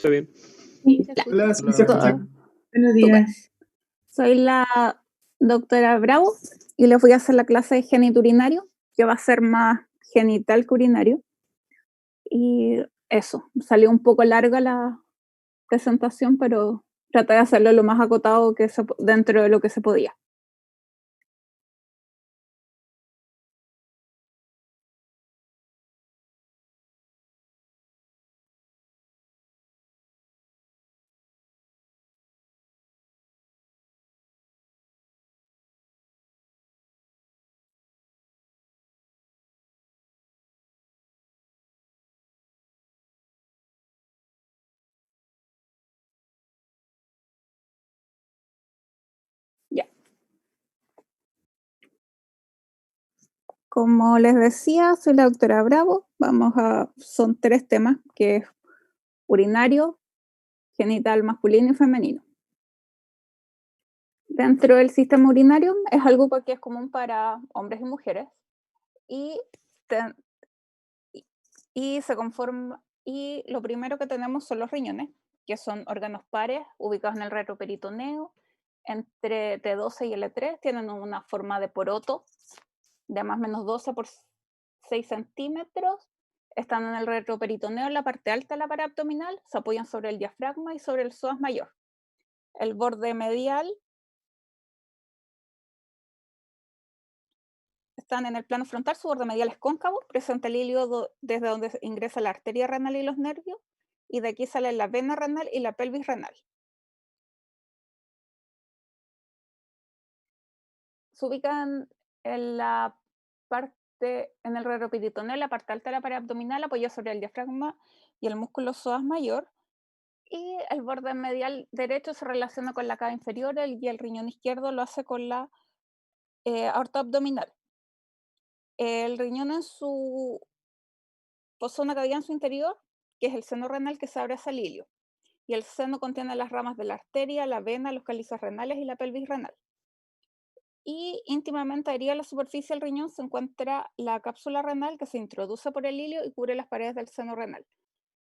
Está bien. Sí, se Ya. escucha. Hola, sí se Hola. escucha. Buenos Súper. días. Soy la doctora Bravo y les voy a hacer la clase de génito urinario, que va a ser más genital que urinario. Y eso, salió un poco larga la presentación, pero traté de hacerlo lo más acotado que dentro de lo que se podía. Ya. Como les decía, soy la doctora Bravo. Son 3 temas, que es urinario, genital masculino y femenino. Dentro del sistema urinario es algo que es común para hombres y mujeres y, se conforma, y lo primero que tenemos son los riñones, que son órganos pares ubicados en el retroperitoneo, entre T12 y L3, tienen una forma de poroto de más o menos 12 por 6 centímetros, están en el retroperitoneo, en la parte alta de la pared abdominal, se apoyan sobre el diafragma y sobre el psoas mayor. El borde medial están en el plano frontal, su borde medial es cóncavo, presenta el ilio desde donde ingresa la arteria renal y los nervios, y de aquí sale la vena renal y la pelvis renal. Se ubican en la parte, en el retroperitoneo, en la parte alta de la pared abdominal, apoyado sobre el diafragma y el músculo psoas mayor, y el borde medial derecho se relaciona con la cava inferior y el riñón izquierdo lo hace con la aorta abdominal. El riñón posee una cavidad en su interior, que es el seno renal que se abre hacia el ilio, y el seno contiene las ramas de la arteria, la vena, los cálices renales y la pelvis renal. Y íntimamente adherida a la superficie del riñón se encuentra la cápsula renal, que se introduce por el ilio y cubre las paredes del seno renal.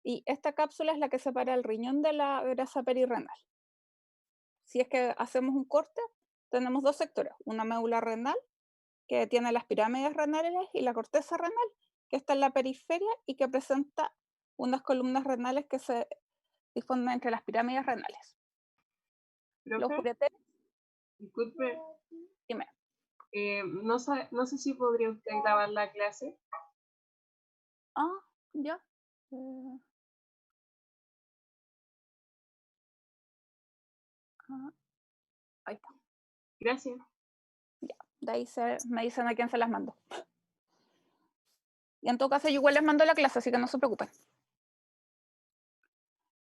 Y esta cápsula es la que separa el riñón de la grasa perirrenal. Si es que hacemos un corte, tenemos 2 sectores, una médula renal, que tiene las pirámides renales, y la corteza renal, que está en la periferia y que presenta unas columnas renales que se difunden entre las pirámides renales. Los Profe, ureteres, disculpe, dime. no sé si podría usted grabar la clase. Ya. Ahí está. Gracias. De ahí me dicen a quién se las mando. Y en todo caso, yo igual les mando la clase, así que no se preocupen.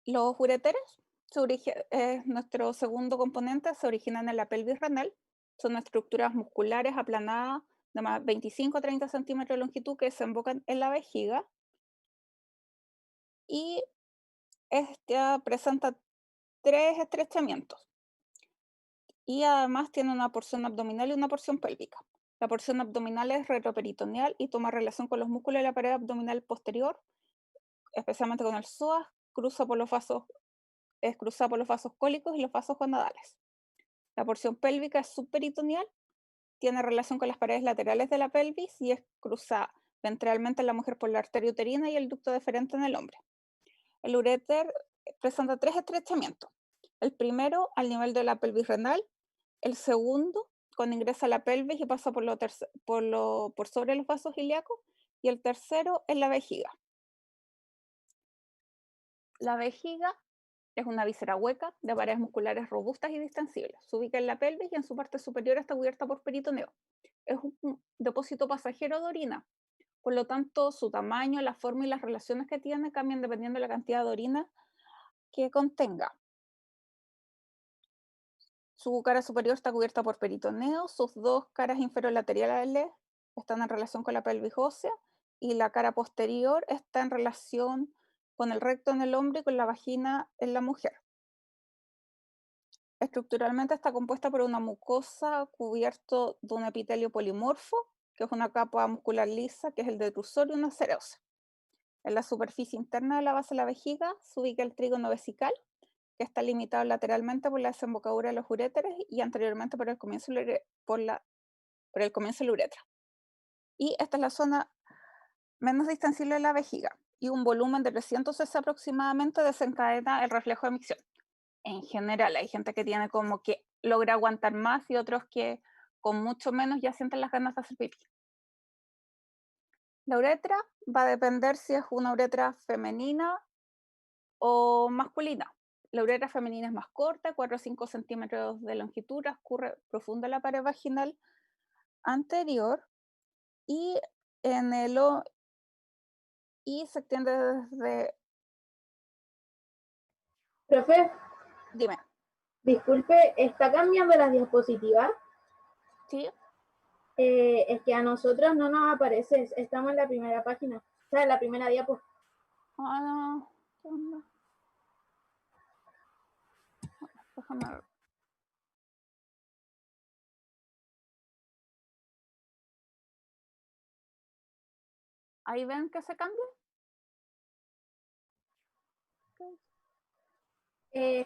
Los ureteres, nuestro segundo componente, se originan en la pelvis renal. Son estructuras musculares aplanadas de más 25 a 30 centímetros de longitud que desembocan en la vejiga. Y presenta 3 estrechamientos. Y además tiene una porción abdominal y una porción pélvica. La porción abdominal es retroperitoneal y toma relación con los músculos de la pared abdominal posterior, especialmente con el psoas, es cruzada por los vasos cólicos y los vasos gonadales. La porción pélvica es subperitoneal, tiene relación con las paredes laterales de la pelvis y es cruzada ventralmente en la mujer por la arteria uterina y el ducto deferente en el hombre. El uréter presenta 3 estrechamientos. El primero al nivel de la pelvis renal, el segundo cuando ingresa a la pelvis y pasa por sobre los vasos ilíacos, y el tercero en la vejiga. La vejiga es una víscera hueca de paredes musculares robustas y distensibles. Se ubica en la pelvis y en su parte superior está cubierta por peritoneo. Es un depósito pasajero de orina. Por lo tanto, su tamaño, la forma y las relaciones que tiene cambian dependiendo de la cantidad de orina que contenga. Su cara superior está cubierta por peritoneo, sus 2 caras inferiores laterales están en relación con la pelvis ósea y la cara posterior está en relación con el recto en el hombre y con la vagina en la mujer. Estructuralmente está compuesta por una mucosa cubierto de un epitelio polimorfo, que es una capa muscular lisa, que es el detrusor y una serosa. En la superficie interna de la base de la vejiga se ubica el trígono vesical, que está limitado lateralmente por la desembocadura de los uréteres y anteriormente por el comienzo de la uretra. Y esta es la zona menos distensible de la vejiga, y un volumen de 300 cc aproximadamente desencadena el reflejo de micción. En general, hay gente que tiene como que logra aguantar más y otros que con mucho menos ya sienten las ganas de hacer pipí. La uretra va a depender si es una uretra femenina o masculina. La uretra femenina es más corta, 4 o 5 centímetros de longitud, transcurre profunda la pared vaginal anterior y, en el, y se extiende desde... Profe, Dime, disculpe, ¿está cambiando las diapositivas? ¿sí? Es que a nosotros no nos aparece, estamos en la primera página, o sea, en la primera diapo. Ah, no. ¿Qué onda? Déjame ver. ¿Ahí ven que se cambia?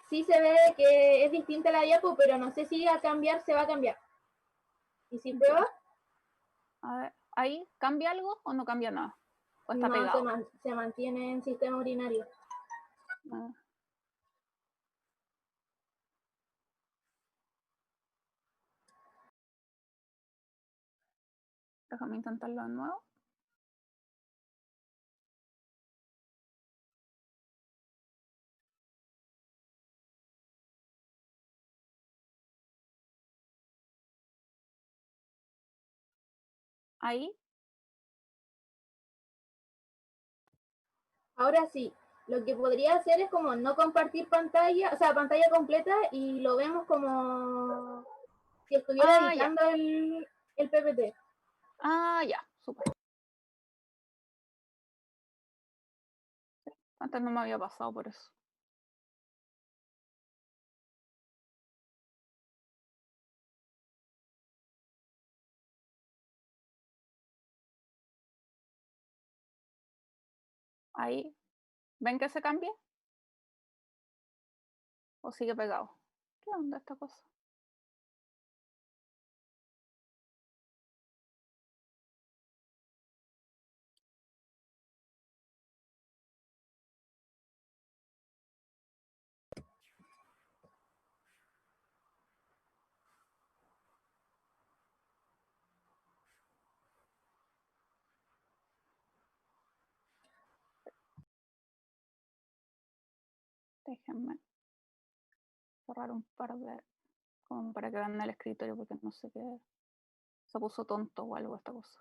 Sí se ve que es distinta la diapo, pero no sé si a cambiar se va a cambiar. ¿Y si prueba? A ver, ¿ahí cambia algo o no cambia nada? ¿O está No, pegado? se mantiene en sistema urinario. Ah. Déjame intentarlo de nuevo. Ahí. Ahora sí, lo que podría hacer es como no compartir pantalla, o sea, pantalla completa y lo vemos como si estuviera Ah, ya. editando el PPT. Ah, ya. Súper. Antes no me había pasado por eso. Ahí. ¿Ven que se cambia? ¿O sigue pegado? ¿Qué onda esta cosa? Déjenme cerrar un par de... como para que vean el escritorio, porque no sé qué... Se puso tonto o algo esta cosa.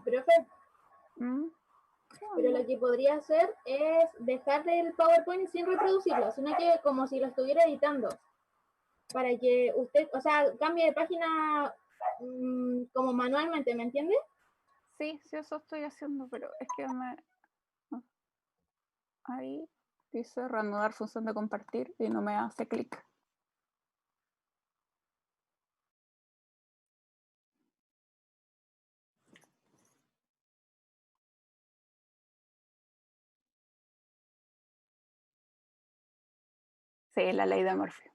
Profe, ¿Mm? ¿Qué pero onda? lo que podría hacer es dejar el PowerPoint sin reproducirlo, sino que como si lo estuviera editando, para que usted, o sea, cambie de página como manualmente, ¿me entiende? Sí, sí, eso estoy haciendo, pero es que me... Ahí dice reanudar función de compartir y no me hace clic. Sí, la ley de Murphy.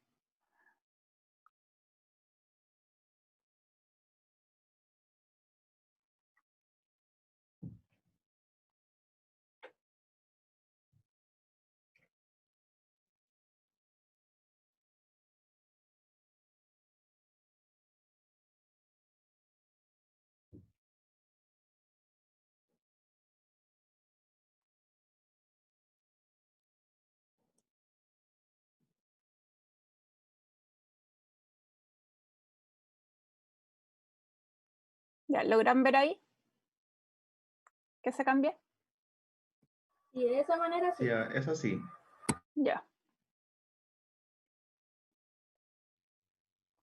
Ya, ¿logran ver ahí que se cambia? Y de esa manera sí. Sí, eso sí. Ya.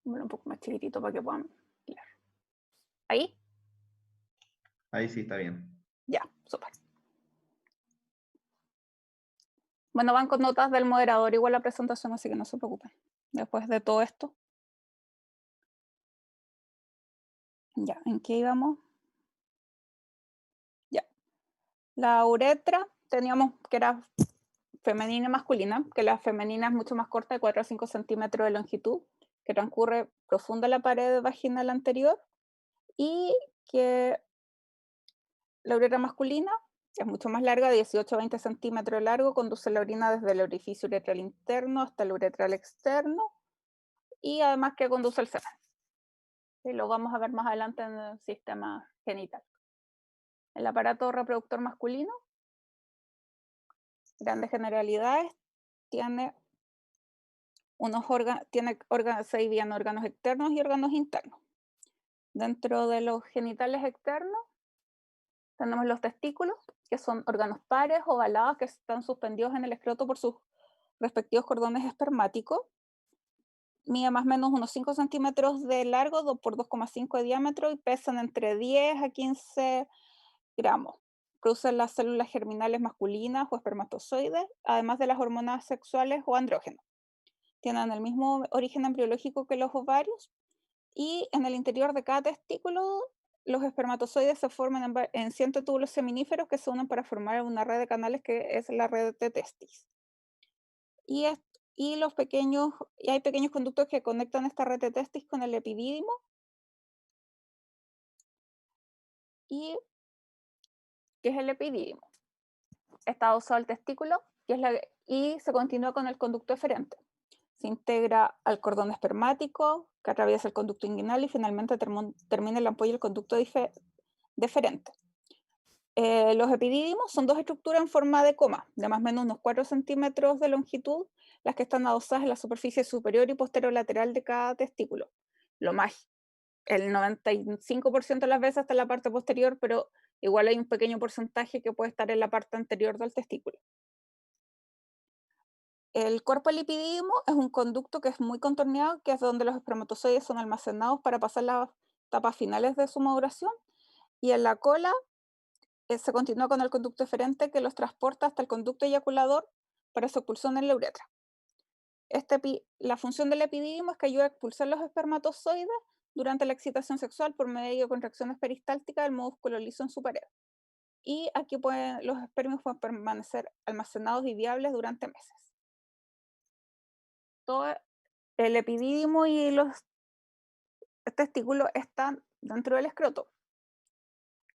Bueno, un poco más chiquitito para que puedan leer. ¿Ahí? Ahí sí está bien. Ya, súper. Bueno, van con notas del moderador igual la presentación, así que no se preocupen. Después de todo esto. Ya, ¿en qué íbamos? Ya. La uretra teníamos que era femenina y masculina, que la femenina es mucho más corta, de 4 a 5 centímetros de longitud, que transcurre profunda la pared vaginal anterior, y que la uretra masculina es mucho más larga, 18 a 20 centímetros de largo, conduce la orina desde el orificio uretral interno hasta el uretral externo, y además que conduce el semen. Y lo vamos a ver más adelante en el sistema genital. El aparato reproductor masculino, grandes generalidades, tiene se divide en órganos externos y órganos internos. Dentro de los genitales externos tenemos los testículos, que son órganos pares ovalados que están suspendidos en el escroto por sus respectivos cordones espermáticos. Mide más o menos unos 5 centímetros de largo por 2,5 de diámetro y pesan entre 10 a 15 gramos. Producen las células germinales masculinas o espermatozoides, además de las hormonas sexuales o andrógenos. Tienen el mismo origen embriológico que los ovarios, y en el interior de cada testículo los espermatozoides se forman en cientos túbulos seminíferos que se unen para formar una red de canales que es la red de testis. Y, y hay pequeños conductos que conectan esta red de testis con el epidídimo. ¿Y qué es el epidídimo? Está adosado al testículo y se continúa con el conducto eferente. Se integra al cordón espermático, que atraviesa el conducto inguinal y finalmente termina en la ampolla el conducto deferente. Los epidídimos son dos estructuras en forma de coma, de más o menos unos 4 centímetros de longitud, las que están adosadas en la superficie superior y posterior lateral de cada testículo. El 95% de las veces está en la parte posterior, pero igual hay un pequeño porcentaje que puede estar en la parte anterior del testículo. El cuerpo del epidídimo es un conducto que es muy contorneado, que es donde los espermatozoides son almacenados para pasar las etapas finales de su maduración, y en la cola se continúa con el conducto eferente que los transporta hasta el conducto eyaculador para su expulsión en la uretra. La función del epidídimo es que ayuda a expulsar los espermatozoides durante la excitación sexual por medio de contracciones peristálticas del músculo liso en su pared. Y aquí los espermios pueden permanecer almacenados y viables durante meses. Todo el epidídimo y los testículos están dentro del escroto,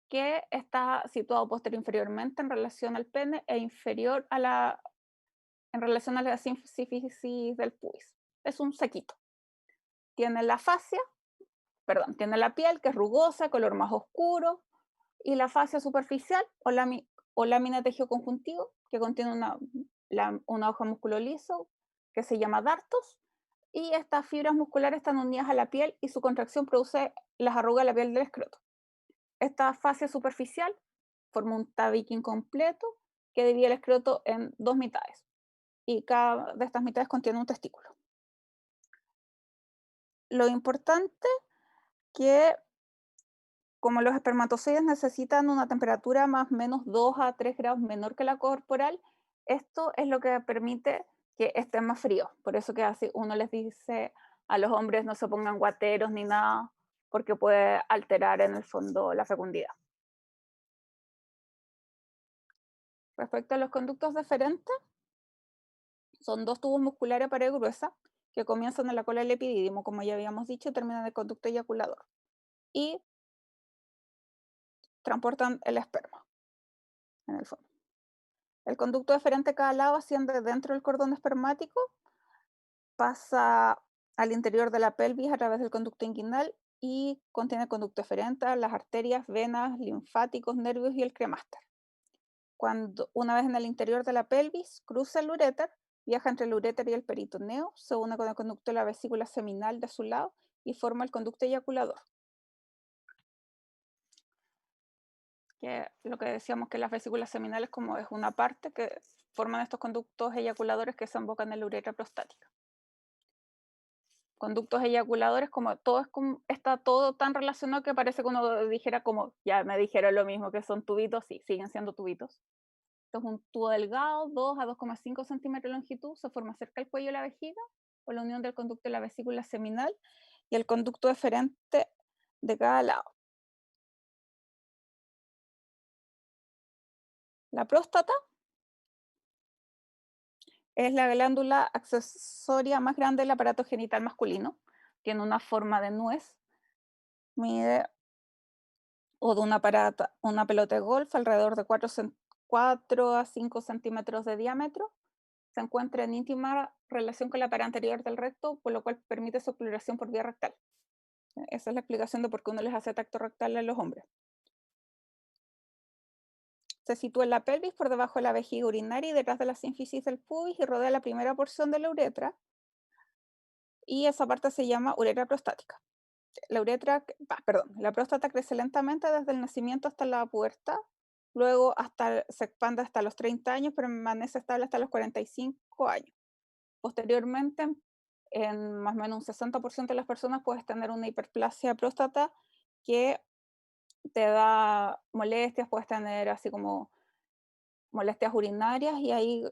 que está situado posterior-inferiormente en relación al pene e inferior en relación a la sínfisis del pubis. Es un saquito. Tiene tiene la piel que es rugosa, color más oscuro, y la fascia superficial o lámina de tejido conjuntivo, que contiene una hoja músculo liso que se llama dartos, y estas fibras musculares están unidas a la piel y su contracción produce las arrugas de la piel del escroto. Esta fascia superficial forma un tabique incompleto que divide el escroto en dos mitades, y cada de estas mitades contiene un testículo. Lo importante que, como los espermatozoides necesitan una temperatura más o menos 2 a 3 grados menor que la corporal, esto es lo que permite que estén más fríos. Por eso que así uno les dice a los hombres no se pongan guateros ni nada, porque puede alterar en el fondo la fecundidad. Respecto a los conductos deferentes, son dos tubos musculares a pared gruesa que comienzan en la cola del epidídimo, como ya habíamos dicho, y terminan en el conducto eyaculador. Y transportan el esperma, en el fondo. El conducto deferente a cada lado asciende dentro del cordón espermático, pasa al interior de la pelvis a través del conducto inguinal y contiene conducto eferente, las arterias, venas, linfáticos, nervios y el cremáster. Una vez en el interior de la pelvis, cruza el uréter, viaja entre el uréter y el peritoneo, se une con el conducto de la vesícula seminal de su lado y forma el conducto eyaculador. que lo que decíamos que las vesículas seminales como es una parte que forman estos conductos eyaculadores que desembocan en la uretra prostática. Conductos eyaculadores, como todo está todo tan relacionado que parece que uno dijera como, ya me dijeron lo mismo, que son tubitos, sí, siguen siendo tubitos. Esto es un tubo delgado, 2 a 2,5 centímetros de longitud, se forma cerca del cuello de la vejiga, por la unión del conducto de la vesícula seminal y el conducto deferente de cada lado. La próstata es la glándula accesoria más grande del aparato genital masculino. Tiene una forma de nuez, mide o de una pelota de golf alrededor de 4 a 5 centímetros de diámetro. Se encuentra en íntima relación con la pared anterior del recto, por lo cual permite su exploración por vía rectal. Esa es la explicación de por qué uno les hace tacto rectal a los hombres. Se sitúa en la pelvis por debajo de la vejiga urinaria y detrás de la sínfisis del pubis y rodea la primera porción de la uretra. Y esa parte se llama uretra prostática. La próstata crece lentamente desde el nacimiento hasta la pubertad, luego se expande hasta los 30 años, pero permanece estable hasta los 45 años. Posteriormente, en más o menos un 60% de las personas puedes tener una hiperplasia de próstata que te da molestias, puedes tener así como molestias urinarias y ahí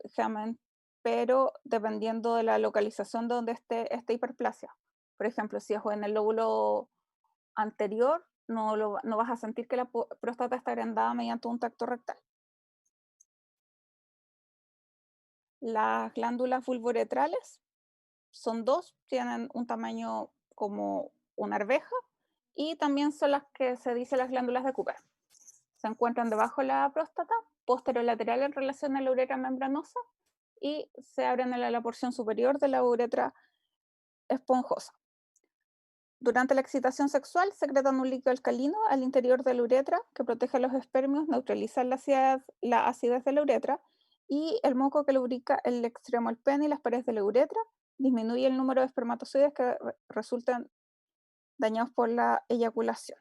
pero dependiendo de la localización de donde esté esta hiperplasia. Por ejemplo, si es en el lóbulo anterior, no vas a sentir que la próstata está agrandada mediante un tacto rectal. Las glándulas vulvoretrales son 2, tienen un tamaño como una arveja y también son las que se dice las glándulas de Cooper. Se encuentran debajo de la próstata, posterolateral en relación a la uretra membranosa y se abren en la porción superior de la uretra esponjosa. Durante la excitación sexual secretan un líquido alcalino al interior de la uretra que protege a los espermios, neutraliza la acidez de la uretra y el moco que lubrica el extremo del pene y las paredes de la uretra disminuye el número de espermatozoides que resultan dañados por la eyaculación.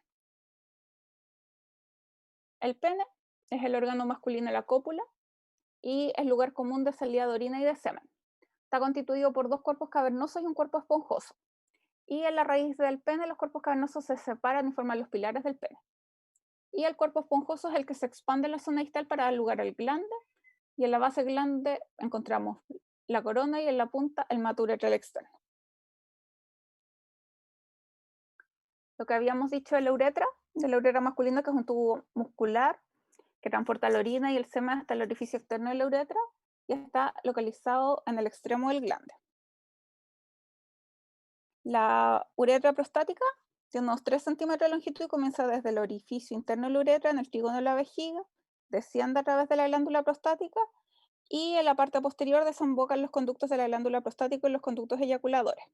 El pene es el órgano masculino de la cópula y es lugar común de salida de orina y de semen. Está constituido por 2 cuerpos cavernosos y un cuerpo esponjoso. Y en la raíz del pene los cuerpos cavernosos se separan y forman los pilares del pene. Y el cuerpo esponjoso es el que se expande en la zona distal para dar lugar al glande. Y en la base del glande encontramos la corona y en la punta el mato uretral externo. Lo que habíamos dicho de la uretra masculina, que es un tubo muscular que transporta la orina y el semen hasta el orificio externo de la uretra y está localizado en el extremo del glande. La uretra prostática tiene unos 3 centímetros de longitud y comienza desde el orificio interno de la uretra en el trígono de la vejiga, desciende a través de la glándula prostática y en la parte posterior desembocan los conductos de la glándula prostática y los conductos eyaculadores.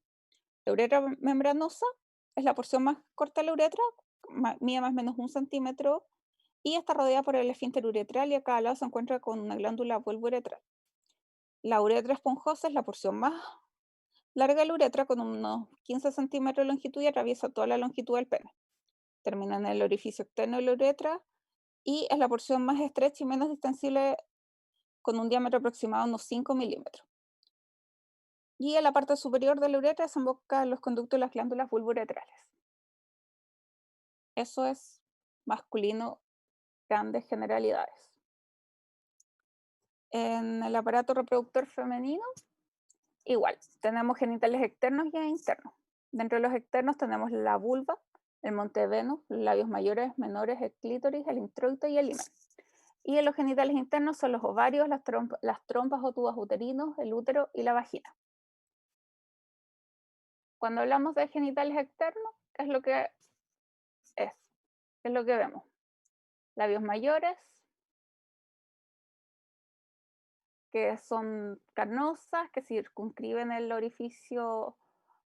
La uretra membranosa es la porción más corta de la uretra, mide más o menos 1 centímetro y está rodeada por el esfínter uretral y a cada lado se encuentra con una glándula vulvouretral. La uretra esponjosa es la porción más larga de la uretra con unos 15 centímetros de longitud y atraviesa toda la longitud del pene. Termina en el orificio externo de la uretra y es la porción más estrecha y menos distensible con un diámetro aproximado de unos 5 milímetros. Y en la parte superior de la uretra desembocan los conductos de las glándulas vulvouretrales. Eso es masculino, grandes generalidades. En el aparato reproductor femenino, igual, tenemos genitales externos y internos. Dentro de los externos tenemos la vulva, el monte Venus, los labios mayores, menores, el clítoris, el introito y el himen. Y en los genitales internos son los ovarios, las trompas o tubos uterinos, el útero y la vagina. Cuando hablamos de genitales externos, ¿qué es lo que es? ¿Qué es lo que vemos? Labios mayores, que son carnosas, que circunscriben el orificio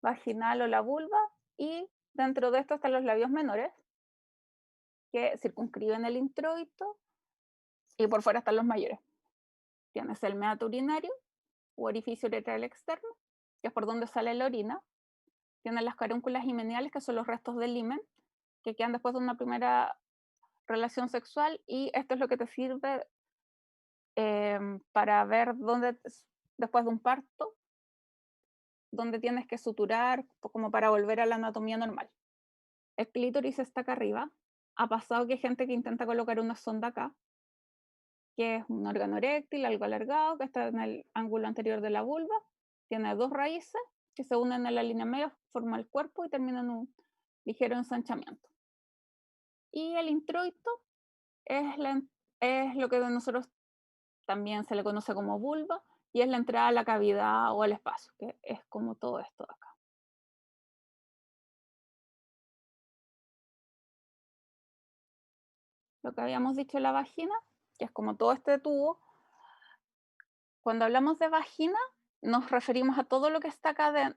vaginal o la vulva, y dentro de esto están los labios menores, que circunscriben el introito, y por fuera están los mayores. Tienes el meato urinario, u orificio uretral externo, que es por donde sale la orina. Tienes las carúnculas himeniales, que son los restos del himen, que quedan después de una primera relación sexual, y esto es lo que te sirve para ver dónde, después de un parto, dónde tienes que suturar, como para volver a la anatomía normal. El clítoris está acá arriba. Ha pasado que hay gente que intenta colocar una sonda acá, que es un órgano eréctil, algo alargado, que está en el ángulo anterior de la vulva. Tiene 2 raíces que se unen en la línea media, forma el cuerpo y termina en un ligero ensanchamiento. Y el introito es, es lo que nosotros también se le conoce como vulva, y es la entrada a la cavidad o al espacio, que es como todo esto de acá. Lo que habíamos dicho de la vagina, que es como todo este tubo. Cuando hablamos de vagina, nos referimos a todo lo que está acá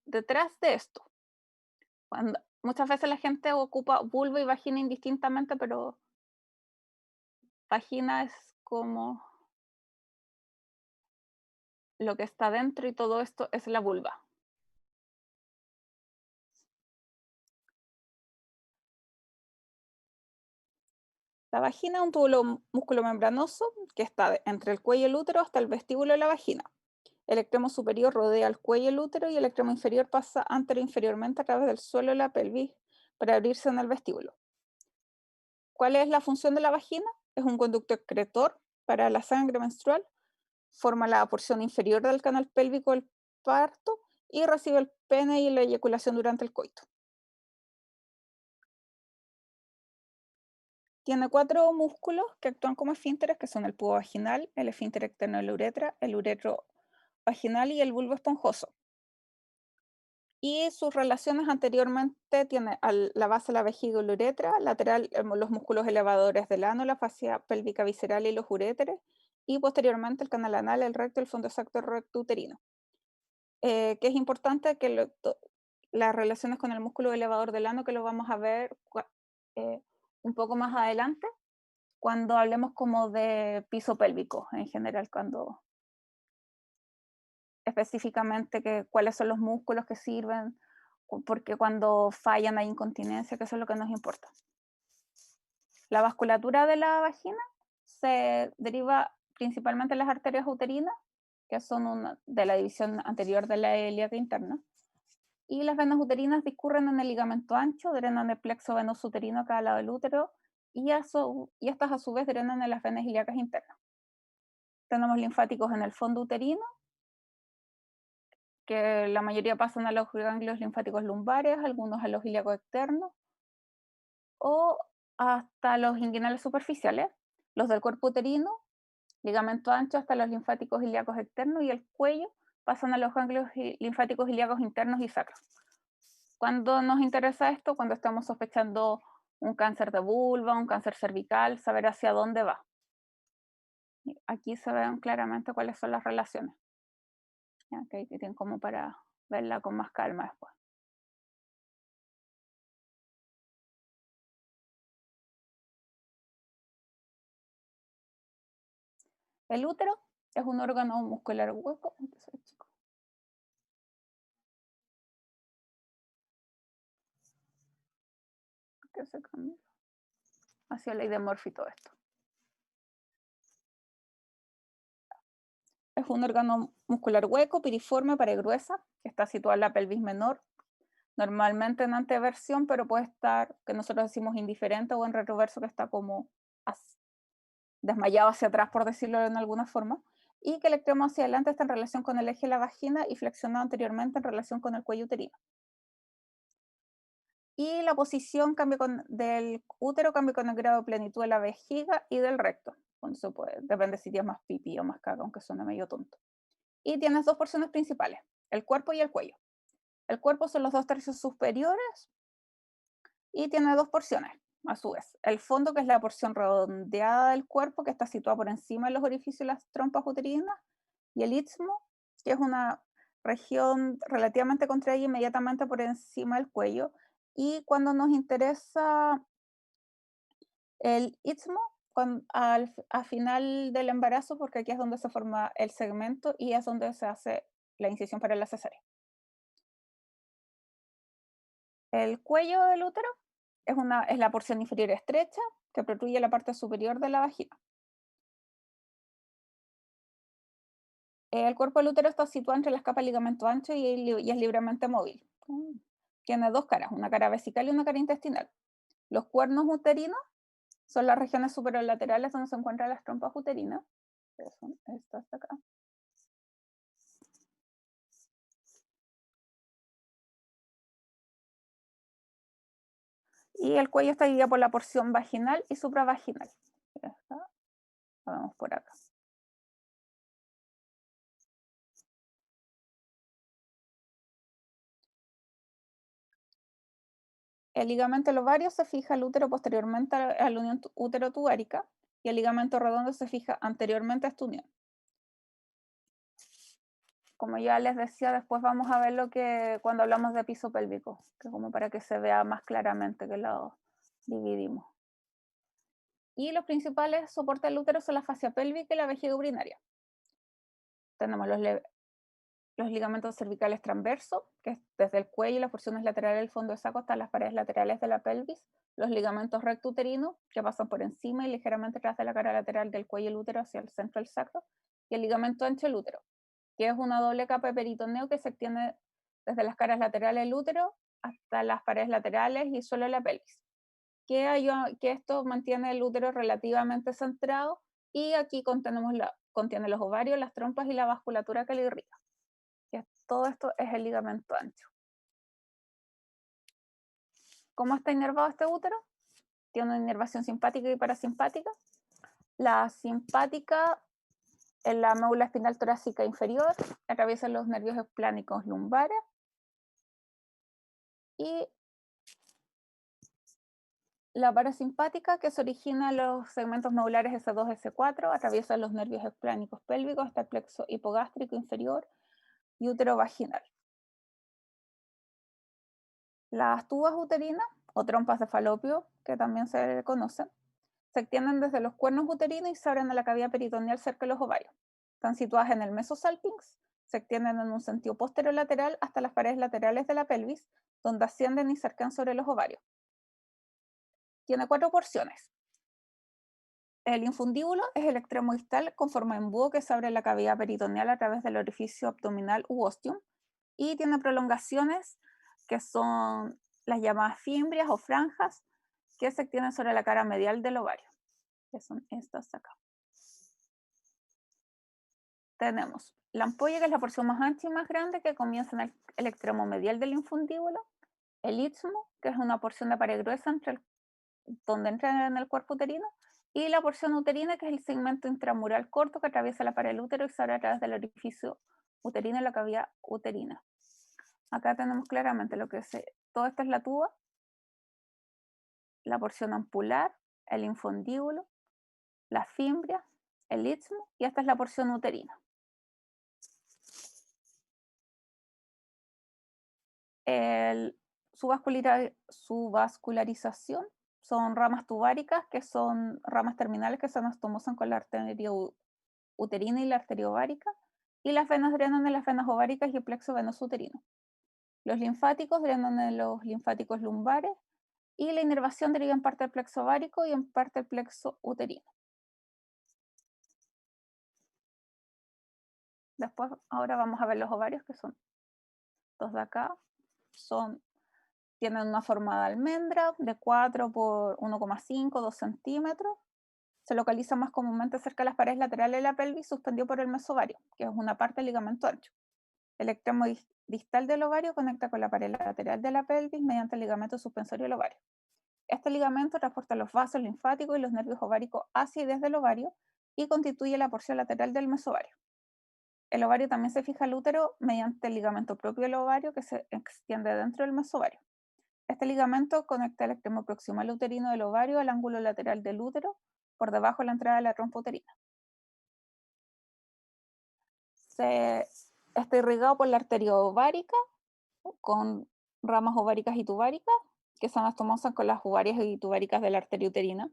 detrás de esto. Muchas veces la gente ocupa vulva y vagina indistintamente, pero vagina es como lo que está dentro y todo esto es la vulva. La vagina es un túbulo músculo membranoso que está entre el cuello y el útero hasta el vestíbulo de la vagina. El extremo superior rodea el cuello y el útero, y el extremo inferior pasa anterior-inferiormente a través del suelo de la pelvis para abrirse en el vestíbulo. ¿Cuál es la función de la vagina? Es un conducto excretor para la sangre menstrual, forma la porción inferior del canal pélvico del parto y recibe el pene y la eyaculación durante el coito. Tiene 4 músculos que actúan como esfínteres, que son el pubo vaginal, el esfínter externo de la uretra, el uretro vaginal y el bulbo esponjoso. Y sus relaciones anteriormente tiene la base de la vejiga y la uretra, lateral los músculos elevadores del ano, la fascia pélvica visceral y los uréteres, y posteriormente el canal anal, el recto y el fondo exacto del recto uterino. Que es importante que las relaciones con el músculo elevador del ano, que lo vamos a ver un poco más adelante, cuando hablemos como de piso pélvico en general, cuando específicamente cuáles son los músculos que sirven, porque cuando fallan hay incontinencia, que eso es lo que nos importa. La vasculatura de la vagina se deriva principalmente de las arterias uterinas, que son de la división anterior de la ilíaca interna, y las venas uterinas discurren en el ligamento ancho, drenan el plexo venoso uterino a cada lado del útero, y estas a su vez drenan en las venas ilíacas internas. Tenemos linfáticos en el fondo uterino, que la mayoría pasan a los ganglios linfáticos lumbares, algunos a los ilíacos externos, o hasta los inguinales superficiales, los del cuerpo uterino, ligamento ancho hasta los linfáticos ilíacos externos, y el cuello pasan a los ganglios linfáticos ilíacos internos y sacros. ¿Cuándo nos interesa esto? Cuando estamos sospechando un cáncer de vulva, un cáncer cervical, saber hacia dónde va. Aquí se ven claramente cuáles son las relaciones. Que tienen como para verla con más calma después. El útero es un órgano muscular hueco. ¿Qué se cambia? Hacia la ley de Murphy todo esto. Es un órgano muscular hueco, piriforme, pared-gruesa, que está situado en la pelvis menor, normalmente en anteversión, pero puede estar, que nosotros decimos indiferente, o en retroverso, que está como desmayado hacia atrás, por decirlo en alguna forma, y que el extremo hacia adelante está en relación con el eje de la vagina y flexionado anteriormente en relación con el cuello uterino. Y la posición del útero cambia con el grado de plenitud de la vejiga y del recto. Depende si tienes más pipí o más caca, aunque suene medio tonto. Y tienes 2 porciones principales, el cuerpo y el cuello. El cuerpo son los 2/3 superiores y tiene 2 porciones, a su vez. El fondo, que es la porción redondeada del cuerpo, que está situada por encima de los orificios y las trompas uterinas, y el istmo, que es una región relativamente contraída inmediatamente por encima del cuello. Y cuando nos interesa el istmo, al final del embarazo, porque aquí es donde se forma el segmento y es donde se hace la incisión para la cesárea. El cuello del útero es la porción inferior estrecha que protruye la parte superior de la vagina. El cuerpo del útero está situado entre las capas de ligamento ancho y es libremente móvil. Tiene dos caras, una cara vesical y una cara intestinal. Los cuernos uterinos son las regiones superolaterales donde se encuentran las trompas uterinas, que son estas de acá. Y el cuello está dividido por la porción vaginal y supravaginal. Esta, la vemos por acá. El ligamento del ovario se fija al útero posteriormente a la unión útero-tubárica y el ligamento redondo se fija anteriormente a esta unión. Como ya les decía, después vamos a ver lo que cuando hablamos de piso pélvico, que como para que se vea más claramente que lo dividimos. Y los principales soportes del útero son la fascia pélvica y la vejiga urinaria. Tenemos los ligamentos cervicales transversos, que es desde el cuello y las porciones laterales del fondo del saco hasta las paredes laterales de la pelvis. Los ligamentos recto-uterinos, que pasan por encima y ligeramente tras de la cara lateral del cuello del útero hacia el centro del sacro. Y el ligamento ancho del útero, que es una doble capa de peritoneo que se extiende desde las caras laterales del útero hasta las paredes laterales y suelo de la pelvis. Que esto mantiene el útero relativamente centrado y aquí contiene los ovarios, las trompas y la vasculatura que le irriga. Todo esto es el ligamento ancho. ¿Cómo está inervado este útero? Tiene una inervación simpática y parasimpática. La simpática en la médula espinal torácica inferior, atraviesa los nervios esplánicos lumbares y la parasimpática, que se origina en los segmentos medulares S2, S4, atraviesa los nervios esplánicos pélvicos hasta el plexo hipogástrico inferior y útero vaginal. Las tubas uterinas, o trompas de falopio, que también se conocen, se extienden desde los cuernos uterinos y se abren a la cavidad peritoneal cerca de los ovarios. Están situadas en el mesosalpinx, se extienden en un sentido posterolateral hasta las paredes laterales de la pelvis, donde ascienden y cercan sobre los ovarios. Tiene 4 porciones. El infundíbulo es el extremo distal con forma de embudo que se abre en la cavidad peritoneal a través del orificio abdominal u ostium y tiene prolongaciones que son las llamadas fimbrias o franjas que se extienden sobre la cara medial del ovario, que son estas acá. Tenemos la ampolla, que es la porción más ancha y más grande que comienza en el extremo medial del infundíbulo, el istmo, que es una porción de pared gruesa donde entra en el cuerpo uterino, y la porción uterina, que es el segmento intramural corto que atraviesa la pared del útero y se abre a través del orificio uterino y la cavidad uterina. Acá tenemos claramente todo esto es la tuba, la porción ampular, el infundíbulo, la fimbria, el istmo, y esta es la porción uterina. Su vascularización son ramas tubáricas, que son ramas terminales que se anastomosan con la arteria uterina y la arteria ovárica, y las venas drenan en las venas ováricas y el plexo venoso uterino. Los linfáticos drenan en los linfáticos lumbares, y la inervación deriva en parte del plexo ovárico y en parte del plexo uterino. Después, ahora vamos a ver los ovarios, que son estos de acá. Tienen una forma de almendra de 4 por 1,5, 2 centímetros. Se localiza más comúnmente cerca de las paredes laterales de la pelvis, suspendido por el mesovario, que es una parte del ligamento ancho. El extremo distal del ovario conecta con la pared lateral de la pelvis mediante el ligamento suspensorio del ovario. Este ligamento transporta los vasos linfáticos y los nervios ováricos hacia y desde el ovario y constituye la porción lateral del mesovario. El ovario también se fija al útero mediante el ligamento propio del ovario que se extiende dentro del mesovario. Este ligamento conecta el extremo proximal uterino del ovario al ángulo lateral del útero por debajo de la entrada de la trompa uterina. Está irrigado por la arteria ovárica con ramas ováricas y tubáricas que se anastomosan con las ovarias y tubáricas de la arteria uterina,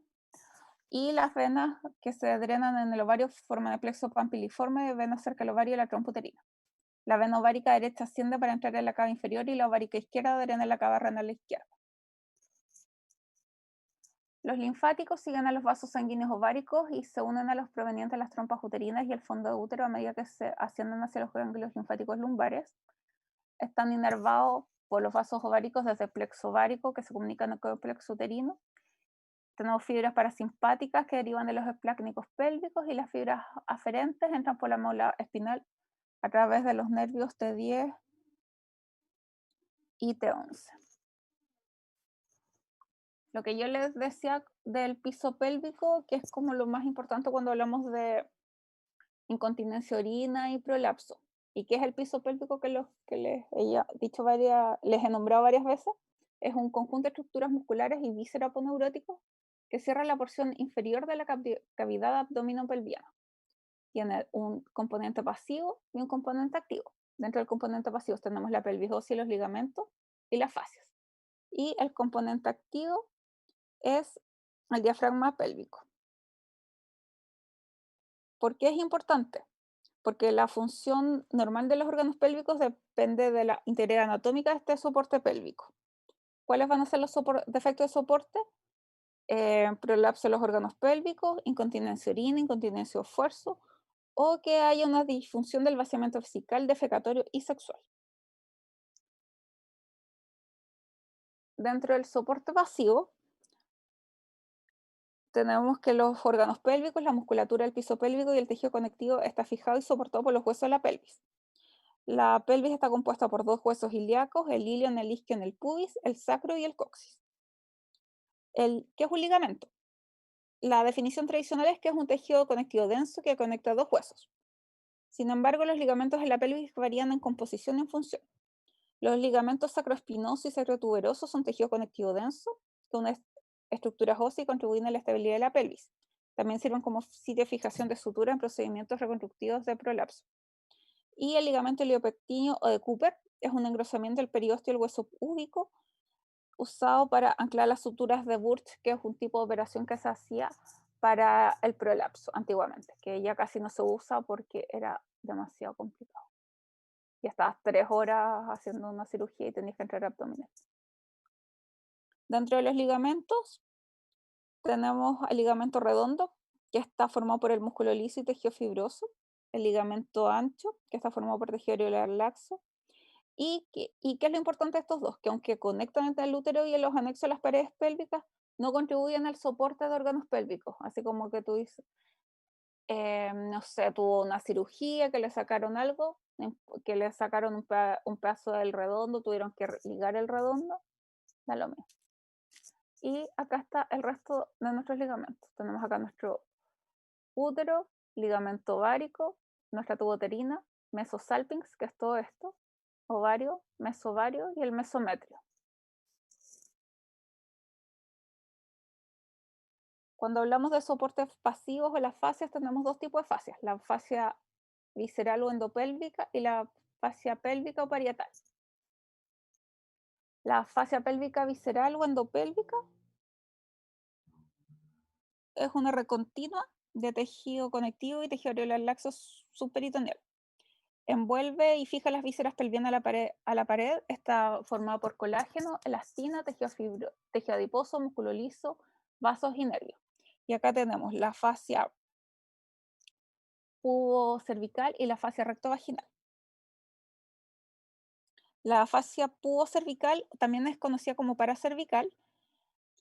y las venas que se drenan en el ovario forman el plexo pampiliforme de venas cerca del ovario y la trompa uterina. La vena ovárica derecha asciende para entrar en la cava inferior y la ovárica izquierda drena en la cava renal izquierda. Los linfáticos siguen a los vasos sanguíneos ováricos y se unen a los provenientes de las trompas uterinas y el fondo de útero a medida que se ascienden hacia los ganglios linfáticos lumbares. Están inervados por los vasos ováricos desde el plexo ovárico que se comunican con el plexo uterino. Tenemos fibras parasimpáticas que derivan de los esplácnicos pélvicos y las fibras aferentes entran por la médula espinal a través de los nervios T10 y T11. Lo que yo les decía del piso pélvico, que es como lo más importante cuando hablamos de incontinencia orina y prolapso. ¿Y qué es el piso pélvico que les he nombrado varias veces? Es un conjunto de estructuras musculares y vísceras aponeuróticos que cierra la porción inferior de la cavidad abdominopelviana. Tiene un componente pasivo y un componente activo. Dentro del componente pasivo tenemos la pelvis ósea y los ligamentos y las fascias. Y el componente activo es el diafragma pélvico. ¿Por qué es importante? Porque la función normal de los órganos pélvicos depende de la integridad anatómica de este soporte pélvico. ¿Cuáles van a ser los defectos de soporte? Prolapso de los órganos pélvicos, incontinencia orina, incontinencia o esfuerzo, o que haya una disfunción del vaciamiento vesical, defecatorio y sexual. Dentro del soporte pasivo, tenemos que los órganos pélvicos, la musculatura del piso pélvico y el tejido conectivo está fijado y soportado por los huesos de la pelvis. La pelvis está compuesta por 2 huesos ilíacos, el ilion, el isquion, el pubis, el sacro y el coxis. ¿Qué es un ligamento? La definición tradicional es que es un tejido conectivo denso que conecta 2 huesos. Sin embargo, los ligamentos de la pelvis varían en composición y en función. Los ligamentos sacroespinosos y sacrotuberosos son tejido conectivo denso que une estructuras óseas y contribuyen a la estabilidad de la pelvis. También sirven como sitio de fijación de sutura en procedimientos reconstructivos de prolapso. Y el ligamento iliopectíneo o de Cooper es un engrosamiento del periósteo del hueso púbico usado para anclar las suturas de Burch, que es un tipo de operación que se hacía para el prolapso antiguamente, que ya casi no se usa porque era demasiado complicado. Ya estabas 3 horas haciendo una cirugía y tenías que entrar abdominal. Dentro de los ligamentos tenemos el ligamento redondo, que está formado por el músculo liso y tejido fibroso, el ligamento ancho, que está formado por tejido areolar laxo. ¿Y qué es lo importante de estos dos? Que aunque conectan entre el útero y los anexos a las paredes pélvicas, no contribuyen al soporte de órganos pélvicos. Así como que tú dices, no sé, tuvo una cirugía, que le sacaron algo, que le sacaron un pedazo del redondo, tuvieron que ligar el redondo, da lo mismo. Y acá está el resto de nuestros ligamentos. Tenemos acá nuestro útero, ligamento ovárico, nuestra tuboterina, mesosalpinx, que es todo esto, ovario, mesovario y el mesometrio. Cuando hablamos de soportes pasivos o las fascias, tenemos 2 tipos de fascias, la fascia visceral o endopélvica y la fascia pélvica o parietal. La fascia pélvica visceral o endopélvica es una red continua de tejido conectivo y tejido areolar laxo subperitoneal. Envuelve y fija las vísceras pelvianas a la pared. Está formada por colágeno, elastina, tejido adiposo, músculo liso, vasos y nervios. Y acá tenemos la fascia pubocervical y la fascia rectovaginal. La fascia pubocervical también es conocida como paracervical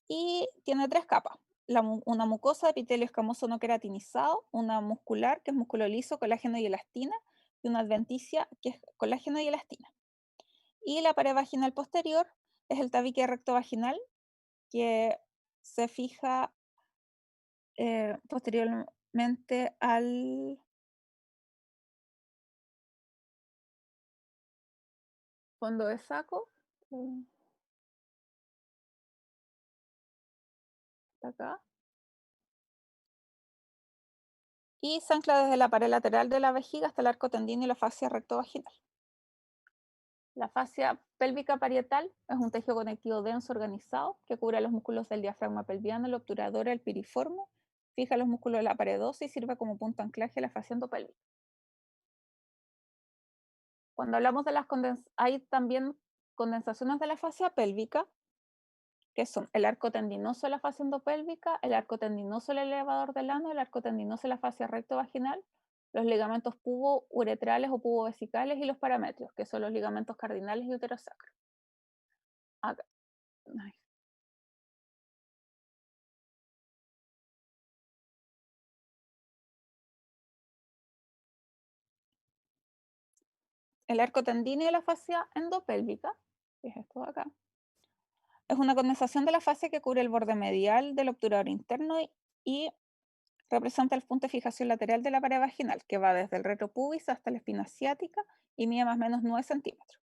y tiene 3 capas. Una mucosa de epitelio escamoso no queratinizado, una muscular, que es músculo liso, colágeno y elastina, y una adventicia, que es colágeno y elastina. Y la pared vaginal posterior es el tabique rectovaginal, que se fija posteriormente al fondo de saco. Acá. Y se ancla desde la pared lateral de la vejiga hasta el arco tendino y la fascia rectovaginal. La fascia pélvica parietal es un tejido conectivo denso organizado que cubre los músculos del diafragma pelviano, el obturador, el piriforme, fija los músculos de la pared ósea y sirve como punto de anclaje a la fascia endopélvica. Cuando hablamos de hay también condensaciones de la fascia pélvica, que son el arco tendinoso de la fascia endopélvica, el arco tendinoso del elevador del ano, el arco tendinoso de la fascia rectovaginal, los ligamentos pubo-uretrales o pubovesicales y los parametrios, que son los ligamentos cardinales y uterosacros. Acá. Ay. El arco tendíneo de la fascia endopélvica, que es esto de acá, es una condensación de la fascia que cubre el borde medial del obturador interno y representa el punto de fijación lateral de la pared vaginal, que va desde el retropubis hasta la espina ciática y mide más o menos 9 centímetros.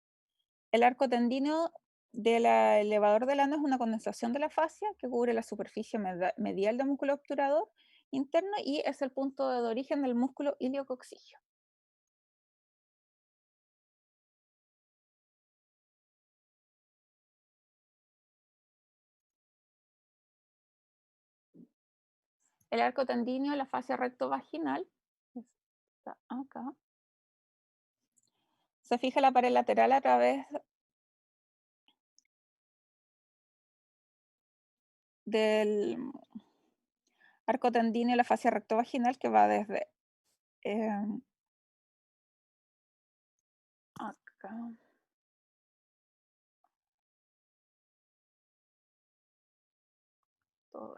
El arco tendíneo del elevador del ano es una condensación de la fascia que cubre la superficie medial del músculo obturador interno y es el punto de origen del músculo iliococcigio. El arco tendíneo de la fascia rectovaginal está acá. Se fija la pared lateral a través del arco tendíneo de la fascia rectovaginal que va desde acá. Todo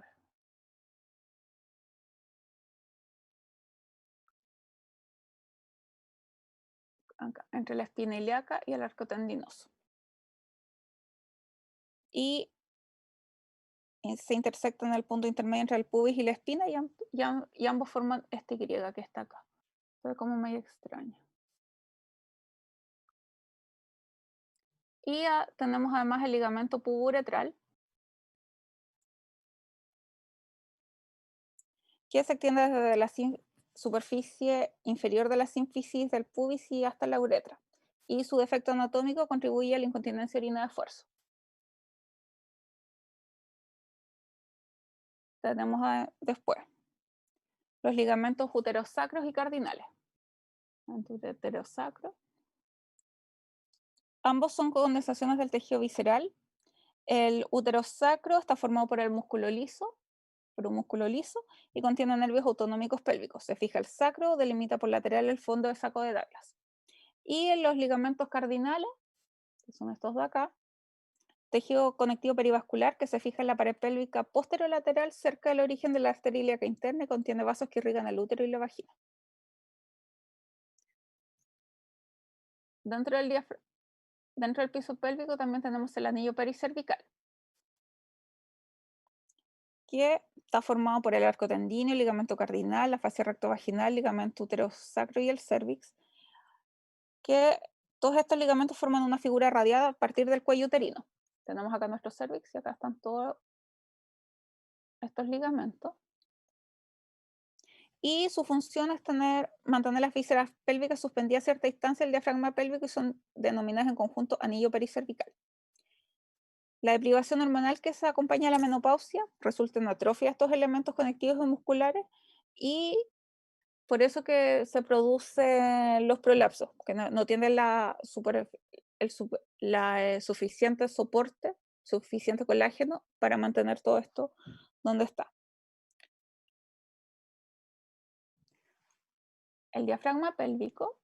acá, entre la espina ilíaca y el arco tendinoso. Y se intersecta en el punto intermedio entre el pubis y la espina y ambos forman este Y que está acá. Se ve como medio extraño. Y tenemos además el ligamento puburetral, que se extiende desde la superficie inferior de la sínfisis del pubis y hasta la uretra. Y su defecto anatómico contribuye a la incontinencia urina de esfuerzo. Tenemos después los ligamentos uterosacros y cardinales. Uterosacro. Ambos son condensaciones del tejido visceral. El uterosacro está formado por un músculo liso, y contiene nervios autonómicos pélvicos. Se fija el sacro, delimita por lateral el fondo del saco de Douglas. Y en los ligamentos cardinales, que son estos de acá, tejido conectivo perivascular que se fija en la pared pélvica posterolateral cerca del origen de la arteria ilíaca interna y contiene vasos que irrigan el útero y la vagina. Dentro del piso pélvico también tenemos el anillo pericervical, que está formado por el arco tendíneo, el ligamento cardinal, la fascia rectovaginal, ligamento uterosacro y el cervix, que todos estos ligamentos forman una figura radiada a partir del cuello uterino. Tenemos acá nuestro cervix y acá están todos estos ligamentos. Y su función es mantener las vísceras pélvicas suspendidas a cierta distancia del diafragma pélvico y son denominadas en conjunto anillo pericervical. La deprivación hormonal que se acompaña a la menopausia resulta en atrofia de estos elementos conectivos y musculares y por eso que se producen los prolapsos, que no tienen suficiente soporte, suficiente colágeno para mantener todo esto donde está. El diafragma pélvico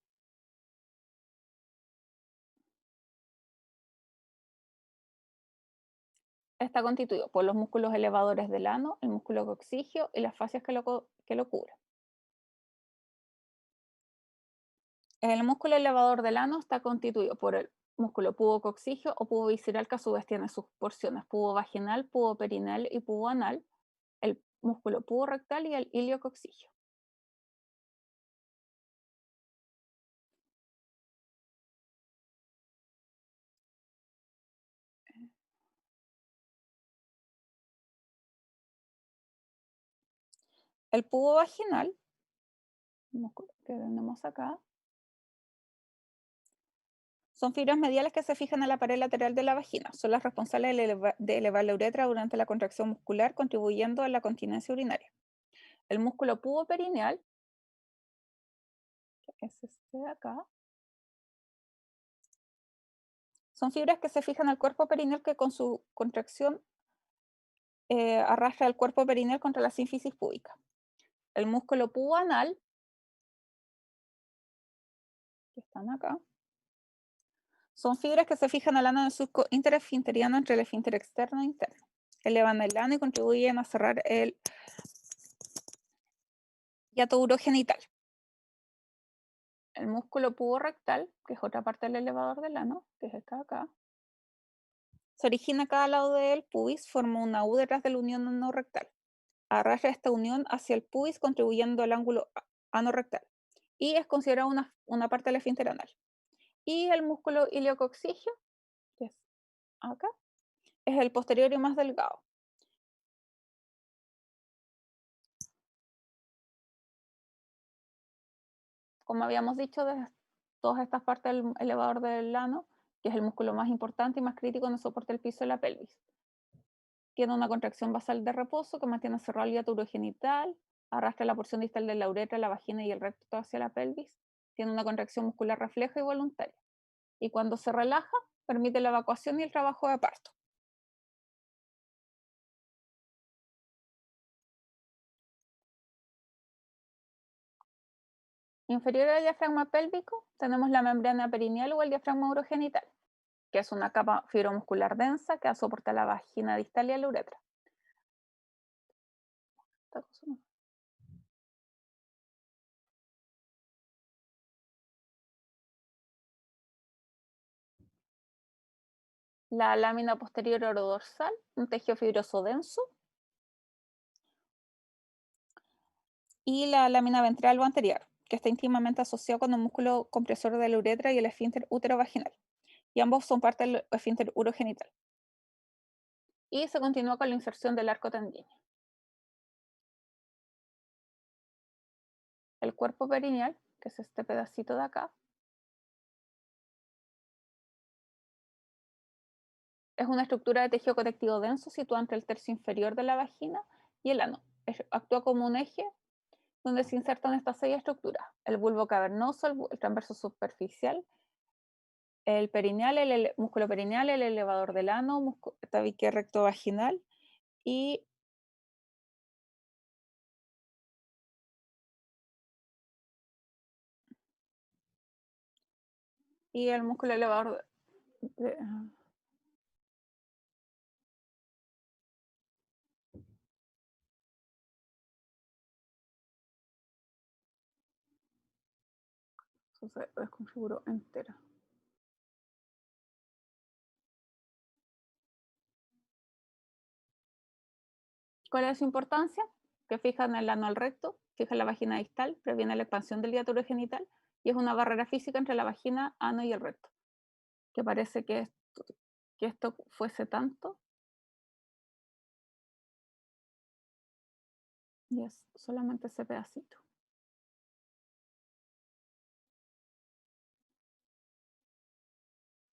está constituido por los músculos elevadores del ano, el músculo coccigio y las fascias que lo cubren. El músculo elevador del ano está constituido por el músculo pubococcigio o pubo visceral, que a su vez tiene sus porciones pubo vaginal, pubo perineal y pubo anal, el músculo pubo rectal y el iliococcigio. El pubo vaginal, el músculo que tenemos acá, son fibras mediales que se fijan en la pared lateral de la vagina. Son las responsables de elevar la uretra durante la contracción muscular, contribuyendo a la continencia urinaria. El músculo pubo perineal, que es este de acá, son fibras que se fijan al cuerpo perineal que con su contracción arrastra el cuerpo perineal contra la sínfisis púbica. El músculo puboanal, que están acá, son fibras que se fijan al ano del surco interesfinteriano entre el esfínter externo e interno. Elevan el ano y contribuyen a cerrar el hiato urogenital. El músculo puborectal, que es otra parte del elevador del ano, que es esta de acá, se origina a cada lado del pubis, forma una U detrás de la unión anorrectal. Arrastra esta unión hacia el pubis, contribuyendo al ángulo anorrectal. Y es considerada una parte del esfínter anal. Y el músculo iliococcigio, que es acá, es el posterior y más delgado. Como habíamos dicho, de todas estas partes del elevador del ano, que es el músculo más importante y más crítico en el soporte del piso de la pelvis. Tiene una contracción basal de reposo que mantiene cerrado el hiato urogenital, arrastra la porción distal de la uretra, la vagina y el recto hacia la pelvis. Tiene una contracción muscular refleja y voluntaria. Y cuando se relaja, permite la evacuación y el trabajo de parto. Inferior al diafragma pélvico, tenemos la membrana perineal o el diafragma urogenital, que es una capa fibromuscular densa que soporta la vagina distal y la uretra. La lámina posterior orodorsal, un tejido fibroso denso. Y la lámina ventral o anterior, que está íntimamente asociado con el músculo compresor de la uretra y el esfínter útero-vaginal. Y ambos son parte del esfínter urogenital. Y se continúa con la inserción del arco tendíneo. El cuerpo perineal, que es este pedacito de acá, es una estructura de tejido conectivo denso situada entre el tercio inferior de la vagina y el ano. Actúa como un eje donde se insertan estas 6 estructuras: el bulbo cavernoso, el transverso superficial, el perineal, el músculo perineal, el elevador del ano, tabique recto vaginal y el músculo elevador de, se desconfiguró entera. ¿Cuál es su importancia? Que fijan el ano al recto, fija la vagina distal, previene la expansión del hiato urogenital y es una barrera física entre la vagina, ano y el recto. Que parece que esto fuese tanto. Y es solamente ese pedacito.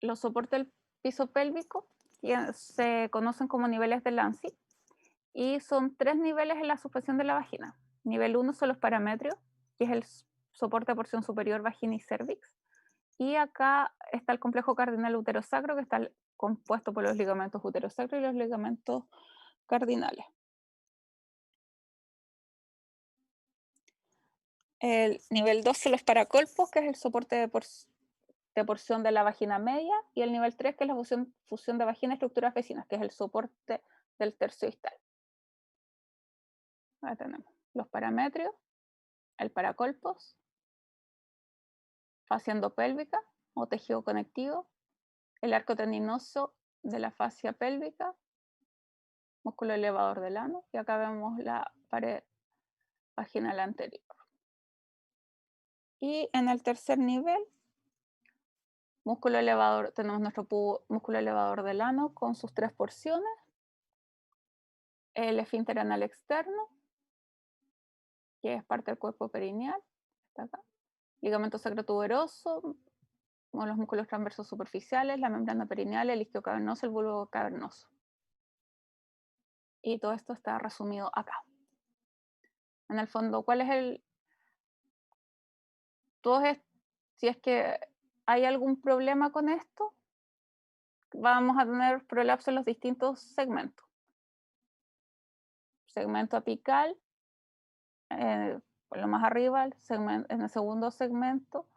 Los soportes del piso pélvico se conocen como niveles de Lancy y son 3 niveles en la suspensión de la vagina. Nivel 1 son los parametrios, que es el soporte de porción superior, vagina y cervix. Y acá está el complejo cardinal uterosacro, que está compuesto por los ligamentos uterosacro y los ligamentos cardinales. El nivel 2 son los paracolpos, que es el soporte de porción de la vagina media, y el nivel 3, que es la fusión de vagina y estructuras vecinas, que es el soporte del tercio distal. Ahora tenemos los parametrios, el paracolpos, fascia endopélvica o tejido conectivo, el arco tendinoso de la fascia pélvica, músculo elevador del ano, y acá vemos la pared vaginal anterior. Y en el tercer nivel, músculo elevador, tenemos nuestro músculo elevador del ano con sus 3 porciones, el esfínter anal externo, que es parte del cuerpo perineal, está acá, ligamento sacrotuberoso, con los músculos transversos superficiales, la membrana perineal, el isquio cavernoso, el bulbo cavernoso. Y todo esto está resumido acá. En el fondo, ¿cuál es si es que hay algún problema con esto, vamos a tener prolapso en los distintos segmentos. segmento apical, por lo más arriba, en el segundo segmento,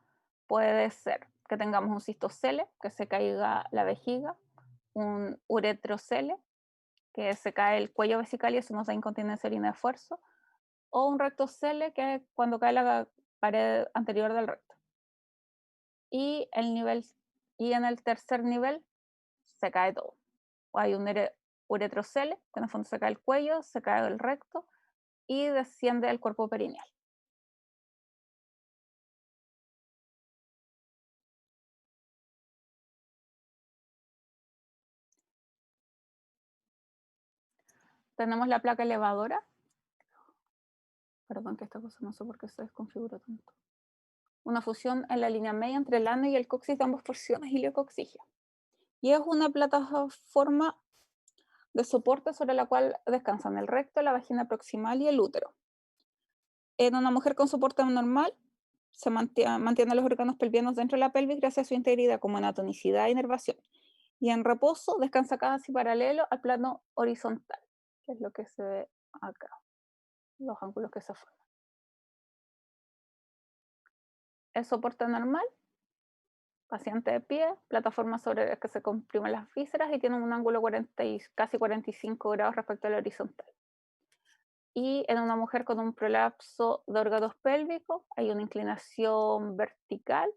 puede ser que tengamos un cistocele, que se caiga la vejiga, un uretrocele, que se cae el cuello vesical y eso nos da incontinencia urina de esfuerzo, o un rectocele, que es cuando cae la pared anterior del recto. Y en el tercer nivel se cae todo. O hay un uretrocele, que en el fondo se cae el cuello, se cae el recto y desciende el cuerpo perineal. Tenemos la placa elevadora. Perdón que esta cosa no sé por qué se desconfiguró tanto. Una fusión en la línea media entre el ano y el coxis de ambas porciones iliocoxigia. Y es una plataforma de soporte sobre la cual descansan el recto, la vagina proximal y el útero. En una mujer con soporte normal, se mantiene los órganos pelvianos dentro de la pelvis gracias a su integridad como en tonicidad e inervación. Y en reposo descansa casi paralelo al plano horizontal, que es lo que se ve acá, los ángulos que se forman. El soporte normal, paciente de pie, plataforma sobre la que se comprimen las vísceras y tiene un ángulo casi 45 grados respecto al horizontal. Y en una mujer con un prolapso de órganos pélvicos hay una inclinación vertical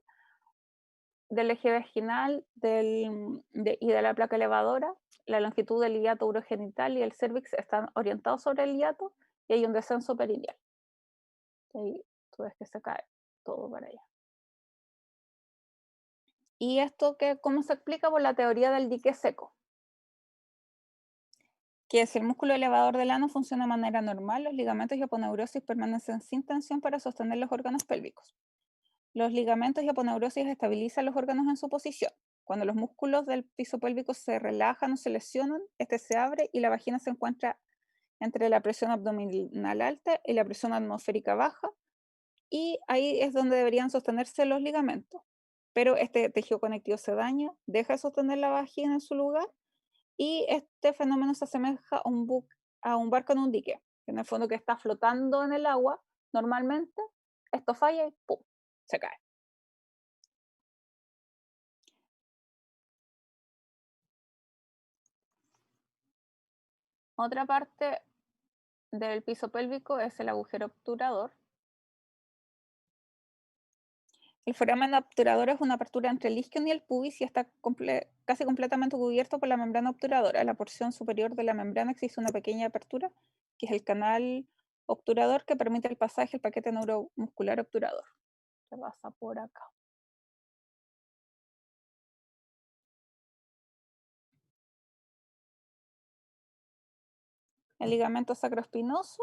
del eje vaginal y de la placa elevadora. La longitud del hiato urogenital y el cervix están orientados sobre el hiato y hay un descenso perineal. Ahí tú ves que se cae todo para allá. ¿Y esto cómo se explica? Por la teoría del dique seco. Que si el músculo elevador del ano funciona de manera normal, los ligamentos y aponeurosis permanecen sin tensión para sostener los órganos pélvicos. Los ligamentos y aponeurosis estabilizan los órganos en su posición. Cuando los músculos del piso pélvico se relajan o se lesionan, este se abre y la vagina se encuentra entre la presión abdominal alta y la presión atmosférica baja, y ahí es donde deberían sostenerse los ligamentos. Pero este tejido conectivo se daña, deja de sostener la vagina en su lugar, y este fenómeno se asemeja a un barco en un dique, en el fondo que está flotando en el agua normalmente, esto falla y ¡pum!, se cae. Otra parte del piso pélvico es el agujero obturador. El foramen obturador es una apertura entre el isquion y el pubis y está casi completamente cubierto por la membrana obturadora. En la porción superior de la membrana existe una pequeña apertura, que es el canal obturador, que permite el pasaje del paquete neuromuscular obturador. Se pasa por acá. El ligamento sacroespinoso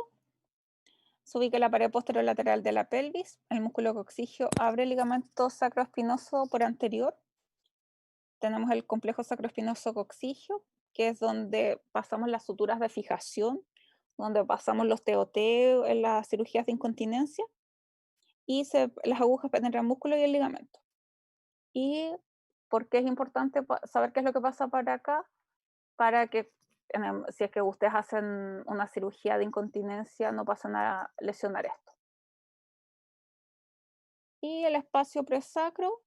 se ubica en la pared posterolateral de la pelvis. El músculo coxigio abre el ligamento sacroespinoso por anterior. Tenemos el complejo sacroespinoso coxigio, que es donde pasamos las suturas de fijación, donde pasamos los TOT en las cirugías de incontinencia, y las agujas penetran el músculo y el ligamento. ¿Y por qué es importante saber qué es lo que pasa para acá? Para que si es que ustedes hacen una cirugía de incontinencia, no pasen a lesionar esto. Y el espacio presacro,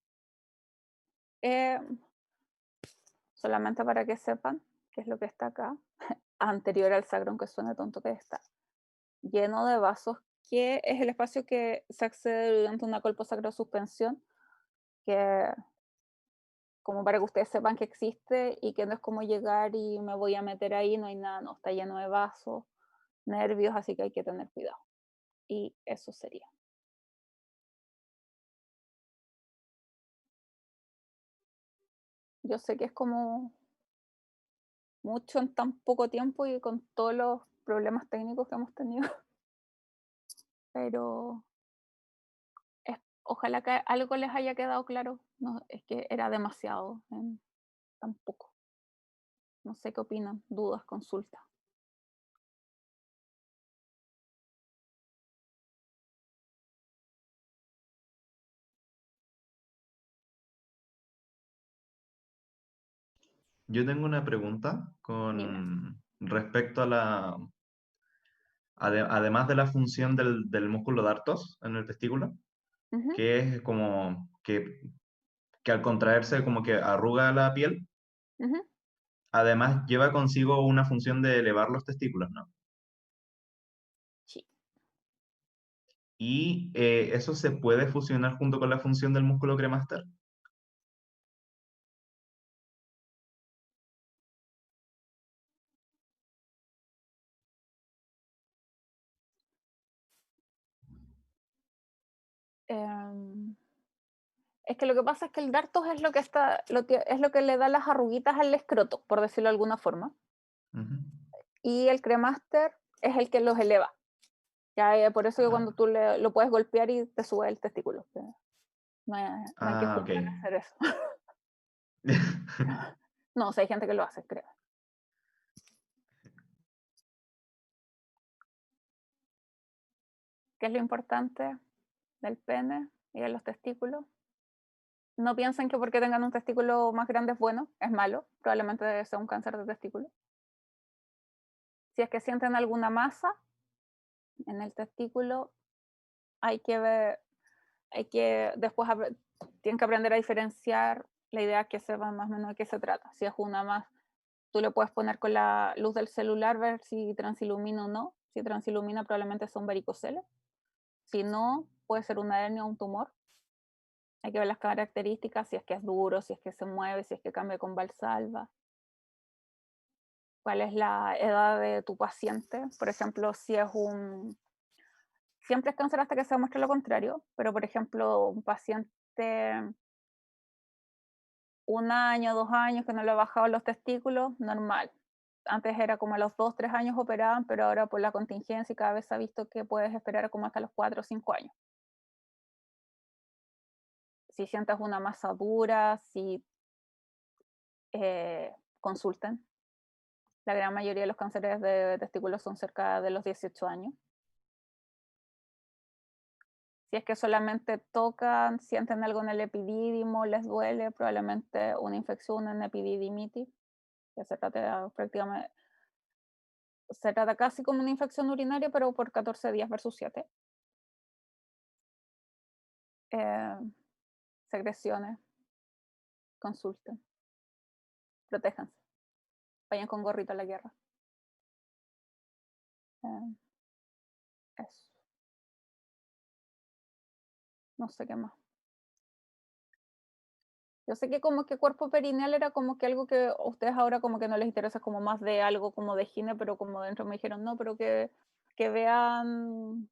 solamente para que sepan qué es lo que está acá, anterior al sacro, aunque suene tonto, que está lleno de vasos, que es el espacio que se accede durante una colposacrosuspensión, que como para que ustedes sepan que existe y que no es como llegar y me voy a meter ahí, no hay nada, no, está lleno de vasos, nervios, así que hay que tener cuidado. Y eso sería. Yo sé que es como mucho en tan poco tiempo y con todos los problemas técnicos que hemos tenido, pero ojalá que algo les haya quedado claro. No, es que era demasiado en tan poco. No sé qué opinan, dudas, consultas. Yo tengo una pregunta Dime. con respecto a además de la función del músculo dartos en el testículo, Ujú, que es como que al contraerse como que arruga la piel, ujú. además lleva consigo una función de elevar los testículos, ¿no? Sí. Y eso se puede fusionar junto con la función del músculo cremaster. Em, es que lo que pasa es que el dartos es lo que está, es lo que le da las arruguitas al escroto, por decirlo de alguna forma. Ujú. Y el cremaster es el que los eleva. Ya, por eso que Ah, cuando tú lo puedes golpear y te sube el testículo. Que no hay que ah, ok. juzgar hacer eso. No, o sea, hay gente que lo hace, creo. ¿Qué es lo importante del pene y de los testículos? No piensen que porque tengan un testículo más grande es bueno, es malo. Probablemente sea un cáncer de testículo. Si es que sienten alguna masa en el testículo, hay que ver, después tienen que aprender a diferenciar. La idea es que sepan más o menos de qué se trata. Si es una más, tú le puedes poner con la luz del celular, ver si transilumina o no. Si transilumina, probablemente son varicoceles. Si no, puede ser una hernia o un tumor. Hay que ver las características, si es que es duro, si es que se mueve, si es que cambia con valsalva. ¿Cuál es la edad de tu paciente? Por ejemplo, si es un... Siempre es cáncer hasta que se demuestre lo contrario, pero por ejemplo, un paciente 1 año, 2 años que no le ha bajado los testículos, normal. Antes era como a los 2, 3 años operaban, pero ahora por la contingencia y cada vez se ha visto que puedes esperar como hasta los 4 o 5 años. Si sientes una masa dura, si consulten. La gran mayoría de los cánceres de testículos son cerca de los 18 años. Si es que solamente tocan, sienten algo en el epidídimo, les duele, probablemente una infección en epididimitis, que se trata casi como una infección urinaria, pero por 14 días versus 7. Eh, Secreciones, consulten, protéjanse, vayan con gorrito a la guerra. Eh, Eso, no sé qué más. Yo sé que como que cuerpo perineal era como que algo que a ustedes ahora como que no les interesa como más de algo como de gine, pero como dentro me dijeron no, pero que vean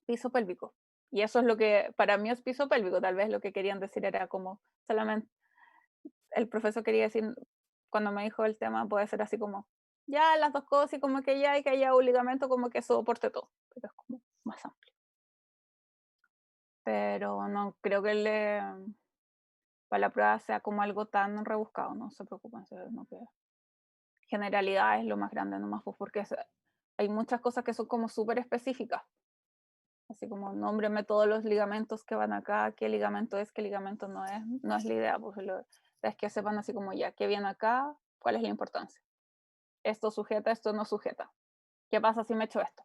piso pélvico. Y eso es lo que para mí es piso pélvico. Tal vez lo que querían decir era como solamente, el profesor quería decir, cuando me dijo el tema, puede ser así como, ya las dos cosas y como que ya hay que haya un ligamento como que soporte todo. Pero es como más amplio. Pero no creo que para la prueba sea como algo tan rebuscado, no se preocupen, no que generalidad es lo más grande nomás, pues porque hay muchas cosas que son como súper específicas, así como nómbreme todos los ligamentos que van acá, qué ligamento es, qué ligamento no es la idea, pues es que sepan así como ya, qué viene acá, cuál es la importancia. Esto sujeta, esto no sujeta. ¿Qué pasa si me echo esto?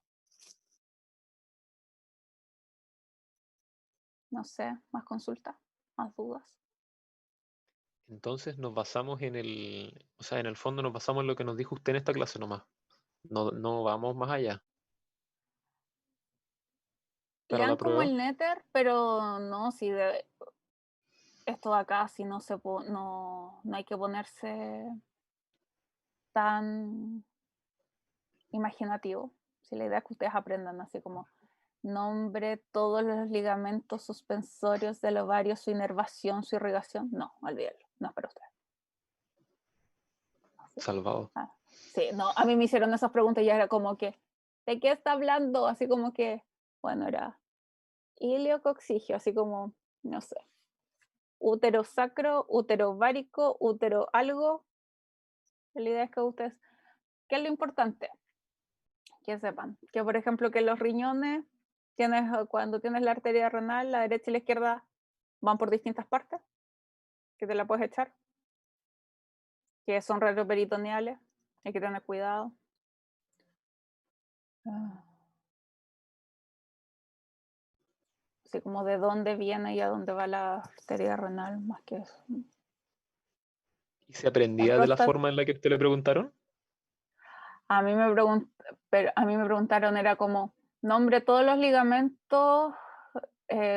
No sé, más consultas, más dudas. Entonces nos basamos o sea, en el fondo nos basamos en lo que nos dijo usted en esta clase nomás. No, no vamos más allá. Para Lean la como prueba, el Nether, pero no, si esto de acá, si no no hay que ponerse tan imaginativo. Si la idea es que ustedes aprendan así como nombre todos los ligamentos suspensorios del ovario, su inervación, su irrigación, no, olvídalo, no es para ustedes. salvado. Sí, no, a mí me hicieron esas preguntas y ya era como que, ¿de qué está hablando? Así como que, bueno, era iliocoxigio, así como, no sé, útero sacro, útero ovárico, útero algo. La idea es que ustedes, ¿qué es lo importante? Que sepan que, por ejemplo, que los riñones, cuando tienes la arteria renal, la derecha y la izquierda van por distintas partes, que te la puedes echar, que son retroperitoneales, hay que tener cuidado. Así como de dónde viene y a dónde va la arteria renal, más que eso. ¿Y se aprendía La de la próstata- forma en la que te le preguntaron? A mí me preguntaron, era como, nombre todos los ligamentos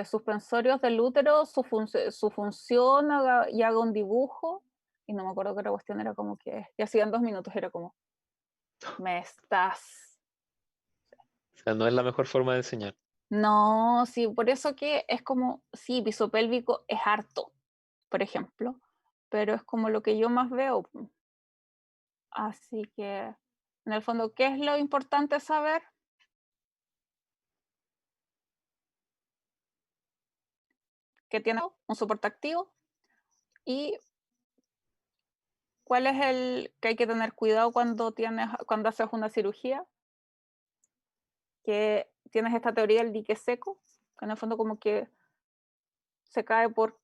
suspensorios del útero, su función, y haga un dibujo. Y no me acuerdo qué otra cuestión era como que, y hacían 2 minutos, era como, me estás. O sea, no es la mejor forma de enseñar. No, sí, por eso que es como, sí, piso pélvico es harto, por ejemplo, pero es como lo que yo más veo. Así que, en el fondo, ¿qué es lo importante saber? Que tiene un soporte activo y cuál es el que hay que tener cuidado cuando haces una cirugía, que tienes esta teoría del dique seco, que en el fondo como que se cae porque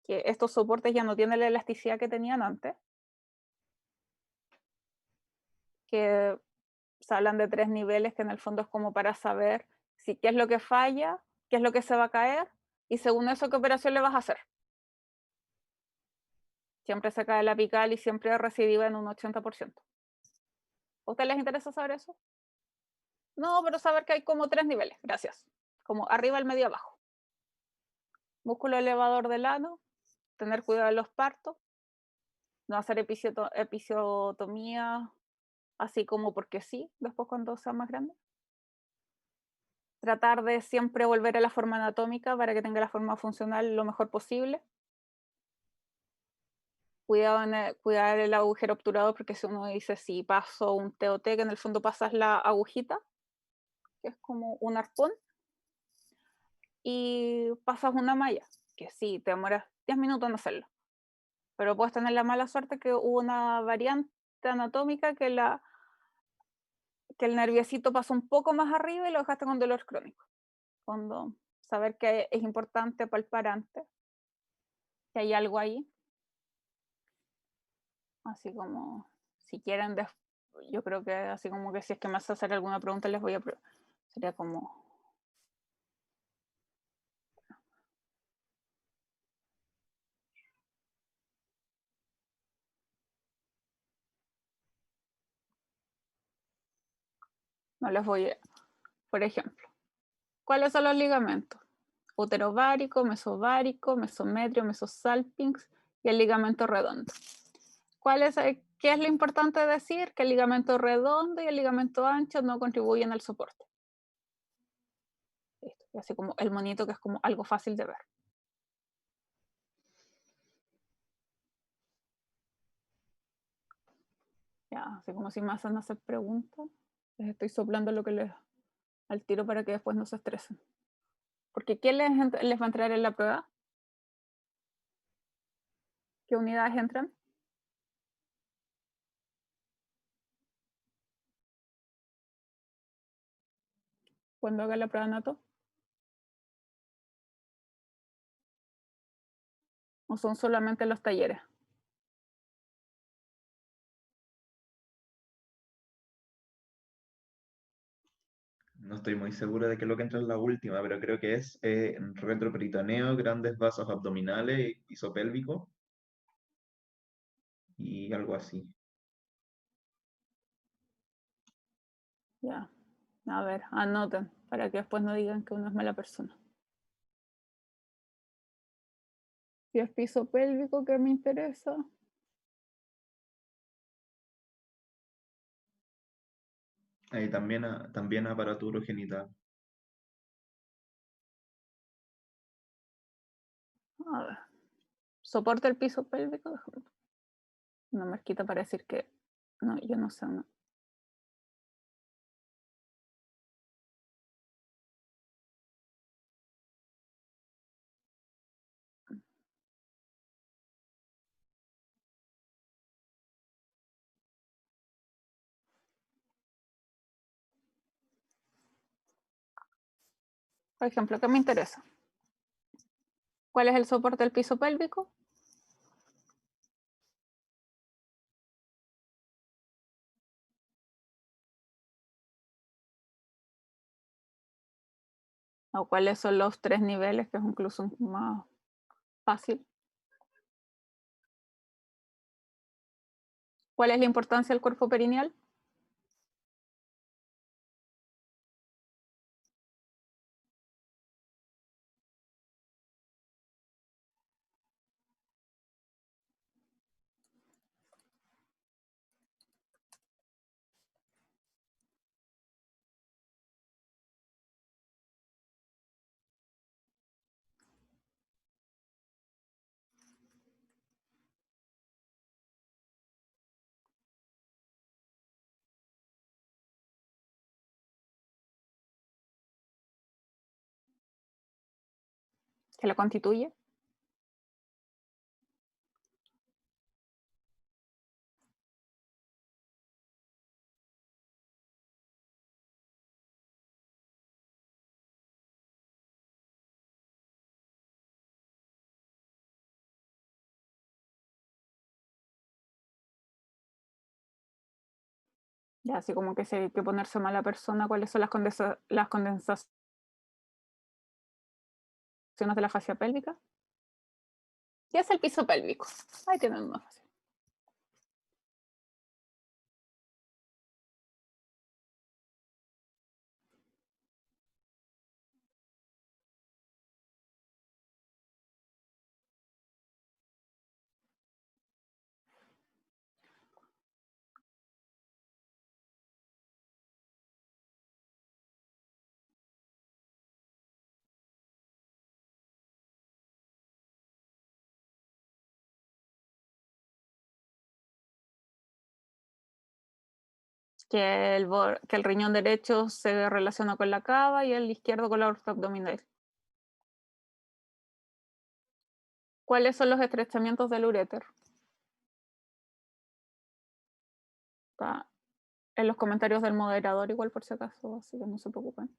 estos soportes ya no tienen la elasticidad que tenían antes, que se hablan de 3 niveles, que en el fondo es como para saber si qué es lo que falla, qué es lo que se va a caer, y según eso, qué operación le vas a hacer. Siempre se cae la apical y siempre recidiva en un 80%. ¿A ustedes les interesa saber eso? No, pero saber que hay como 3 niveles, gracias. Como arriba, el medio, abajo. Músculo elevador del ano, tener cuidado de los partos, no hacer episiotomía así como porque sí, después cuando sea más grande. Tratar de siempre volver a la forma anatómica para que tenga la forma funcional lo mejor posible. Cuidar el agujero obturador, porque si uno dice si paso un TOT, que en el fondo pasas la agujita, que es como un arpón, y pasas una malla, que sí, te demoras 10 minutos en hacerlo. Pero puedes tener la mala suerte que hubo una variante anatómica que el nerviosito pasó un poco más arriba y lo dejaste con dolor crónico. Cuando saber que es importante palpar antes, que hay algo ahí. Así como, si quieren, yo creo que así como que si es que me hace hacer alguna pregunta, les voy a... Sería como... No les voy a... Por ejemplo, ¿cuáles son los ligamentos? Uterovárico, mesovárico, mesometrio, mesosalpinx y el ligamento redondo. ¿Qué es lo importante decir? Que el ligamento redondo y el ligamento ancho no contribuyen al soporte. Listo. Y así como el monito, que es como algo fácil de ver. Ya, así como si me hacen hacer preguntas, les estoy soplando lo que les al tiro para que después no se estresen. Porque ¿qué les va a entrar en la prueba? ¿Qué unidades entran? Cuando haga la prueba nato. ¿O son solamente los talleres? No estoy muy seguro de qué es lo que entra en la última, pero creo que es retroperitoneo, grandes vasos abdominales, isopélvico y algo así. Ya. A ver, anoten para que después no digan que uno es mala persona. Si es piso pélvico, ¿qué me interesa? Ahí también aparato urogenital. A ver. ¿Soporte el piso pélvico? Una marquita para decir que no, yo no sé. No. Por ejemplo, ¿qué me interesa? ¿Cuál es el soporte del piso pélvico? o cuáles son los 3 niveles, que es incluso más fácil. ¿Cuál es la importancia del cuerpo perineal? ¿Que la constituye? Ya, así como que si hay que ponerse mala persona, ¿cuáles son las condensaciones de la fascia pélvica? ¿Qué es el piso pélvico? Ahí tienen más fácil. Que el riñón derecho se relaciona con la cava y el izquierdo con la aorta abdominal. ¿Cuáles son los estrechamientos del uréter? Está en los comentarios del moderador, igual por si acaso, así que no se preocupen.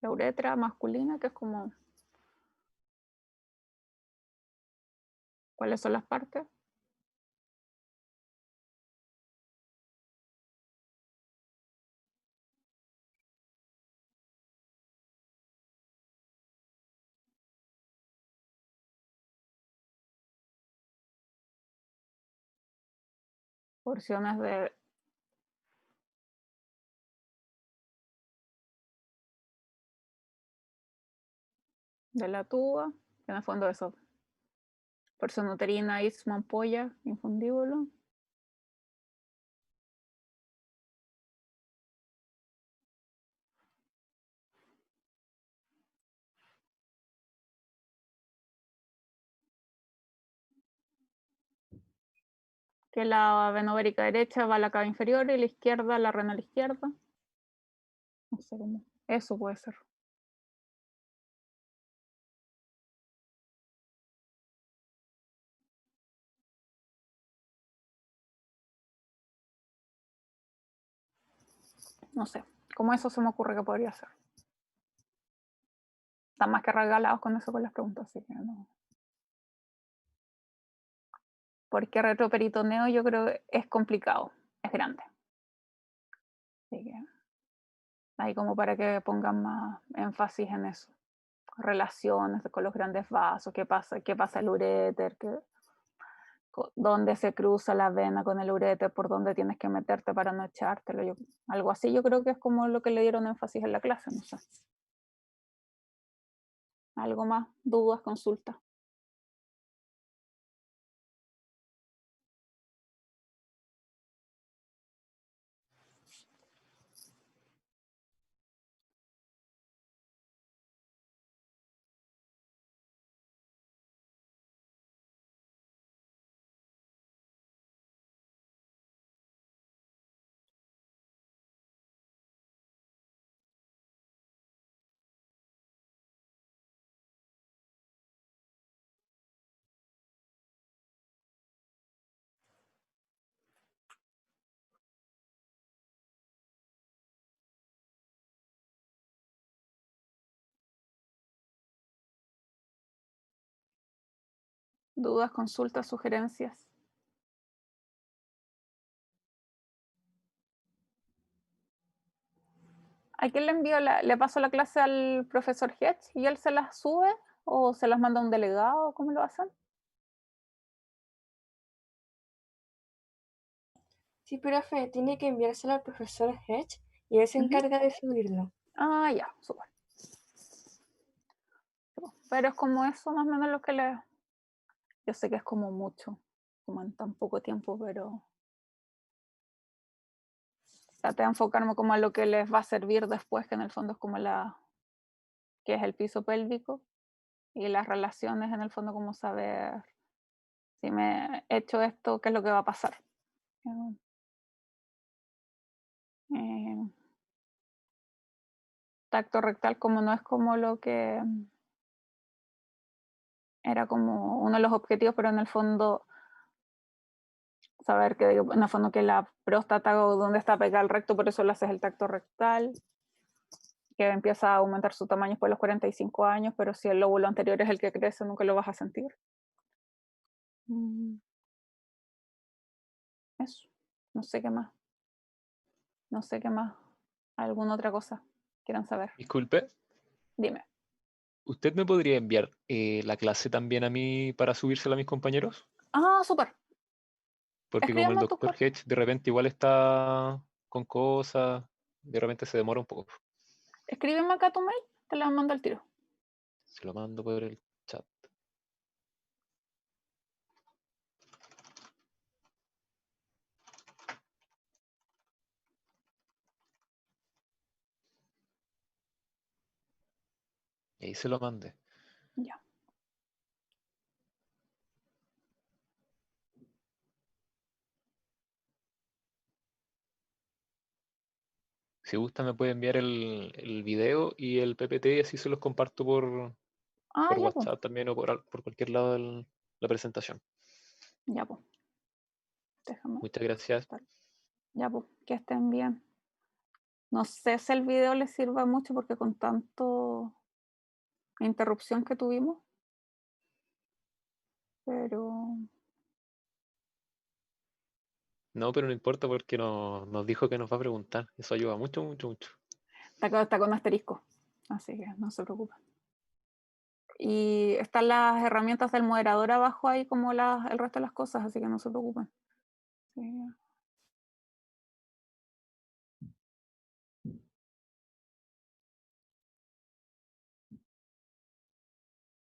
La uretra masculina, que es como... ¿Cuáles son las partes? Porciones de la tuba, que en el fondo eso. Porción uterina, istmo, ampolla, infundíbulo. Que la vena ovérica derecha va a la cava inferior y la izquierda a la renal izquierda. No sé cómo. Eso puede ser. No sé. Como eso se me ocurre que podría ser. Están más que regalados con eso con las preguntas, así que no. Porque retroperitoneo yo creo que es complicado, es grande. Así que ahí como para que pongan más énfasis en eso. Relaciones con los grandes vasos, qué pasa el uréter, dónde se cruza la vena con el uréter, por dónde tienes que meterte para no echártelo. Algo así yo creo que es como lo que le dieron énfasis en la clase, no sé. Algo más, dudas, consultas. Dudas, consultas, sugerencias. ¿A quién le envío le paso la clase al profesor Hedge y él se las sube o se las manda a un delegado? ¿Cómo lo hacen? Sí, profe, tiene que enviárselo al profesor Hedge y él se encarga de subirlo. Ah, ya, súper. Pero es como eso más o menos lo que le... Yo sé que es como mucho, como en tan poco tiempo, pero... Traté de enfocarme como a lo que les va a servir después, que en el fondo es como que es el piso pélvico, y las relaciones en el fondo como saber si me he hecho esto, qué es lo que va a pasar. Tacto rectal como no es como lo que era como uno de los objetivos, pero en el fondo saber que en el fondo que la próstata o dónde está pegada al recto, por eso le haces el tacto rectal, que empieza a aumentar su tamaño después de los 45 años, pero si el lóbulo anterior es el que crece, nunca lo vas a sentir. Eso, no sé qué más. No sé qué más. ¿Alguna otra cosa quieran saber? Disculpe, Dime. ¿usted me podría enviar la clase también a mí para subírsela a mis compañeros? Ah, súper. Porque como el Escríbeme tu doctor Hedge de repente igual está con cosas, de repente se demora un poco. Escríbeme acá tu mail, te la mando al tiro. Se lo mando por el chat. Y ahí se lo mandé. Ya. Si gusta me puede enviar el video y el PPT y así se los comparto por Ah, ya, pues. WhatsApp también o por cualquier lado de la presentación. Ya, pues. Déjame. Muchas gracias. Ya, pues. Que estén bien. No sé si el video les sirva mucho porque con tanto interrupción que tuvimos, pero No, pero no importa porque nos dijo que nos va a preguntar. Eso ayuda mucho, mucho, mucho. está con asterisco, así que no se preocupen. Y están las herramientas del moderador abajo ahí como el resto de las cosas, así que no se preocupen. Sí.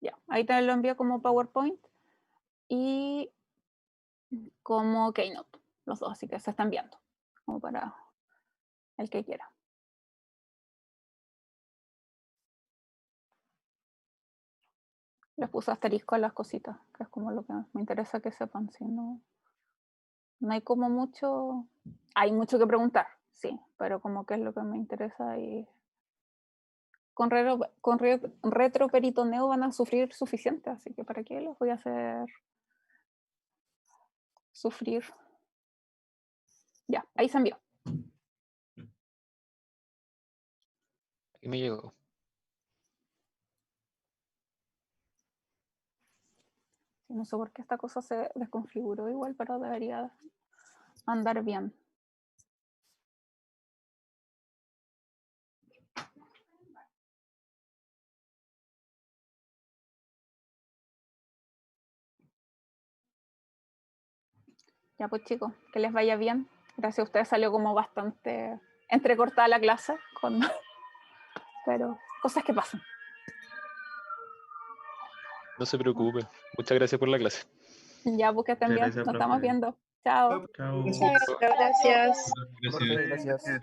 Ya, ahí te lo envío como PowerPoint y como Keynote, los dos, así que se están viendo, como para el que quiera. Les puse asterisco a las cositas, que es como lo que me interesa que sepan, si no hay como mucho, hay mucho que preguntar, sí, pero como que es lo que me interesa y con retroperitoneo van a sufrir suficiente, así que para qué los voy a hacer sufrir. Ya, ahí se envió. Aquí me llegó. No sé por qué esta cosa se desconfiguró igual, pero debería andar bien. Ya pues chicos, que les vaya bien. Gracias a ustedes salió como bastante entrecortada la clase, pero cosas que pasan. No se preocupe. Muchas gracias por la clase. Ya pues que estén Muchas bien, gracias, nos estamos profe. viendo. Chao. Chao. Muchas gracias. Gracias. Gracias.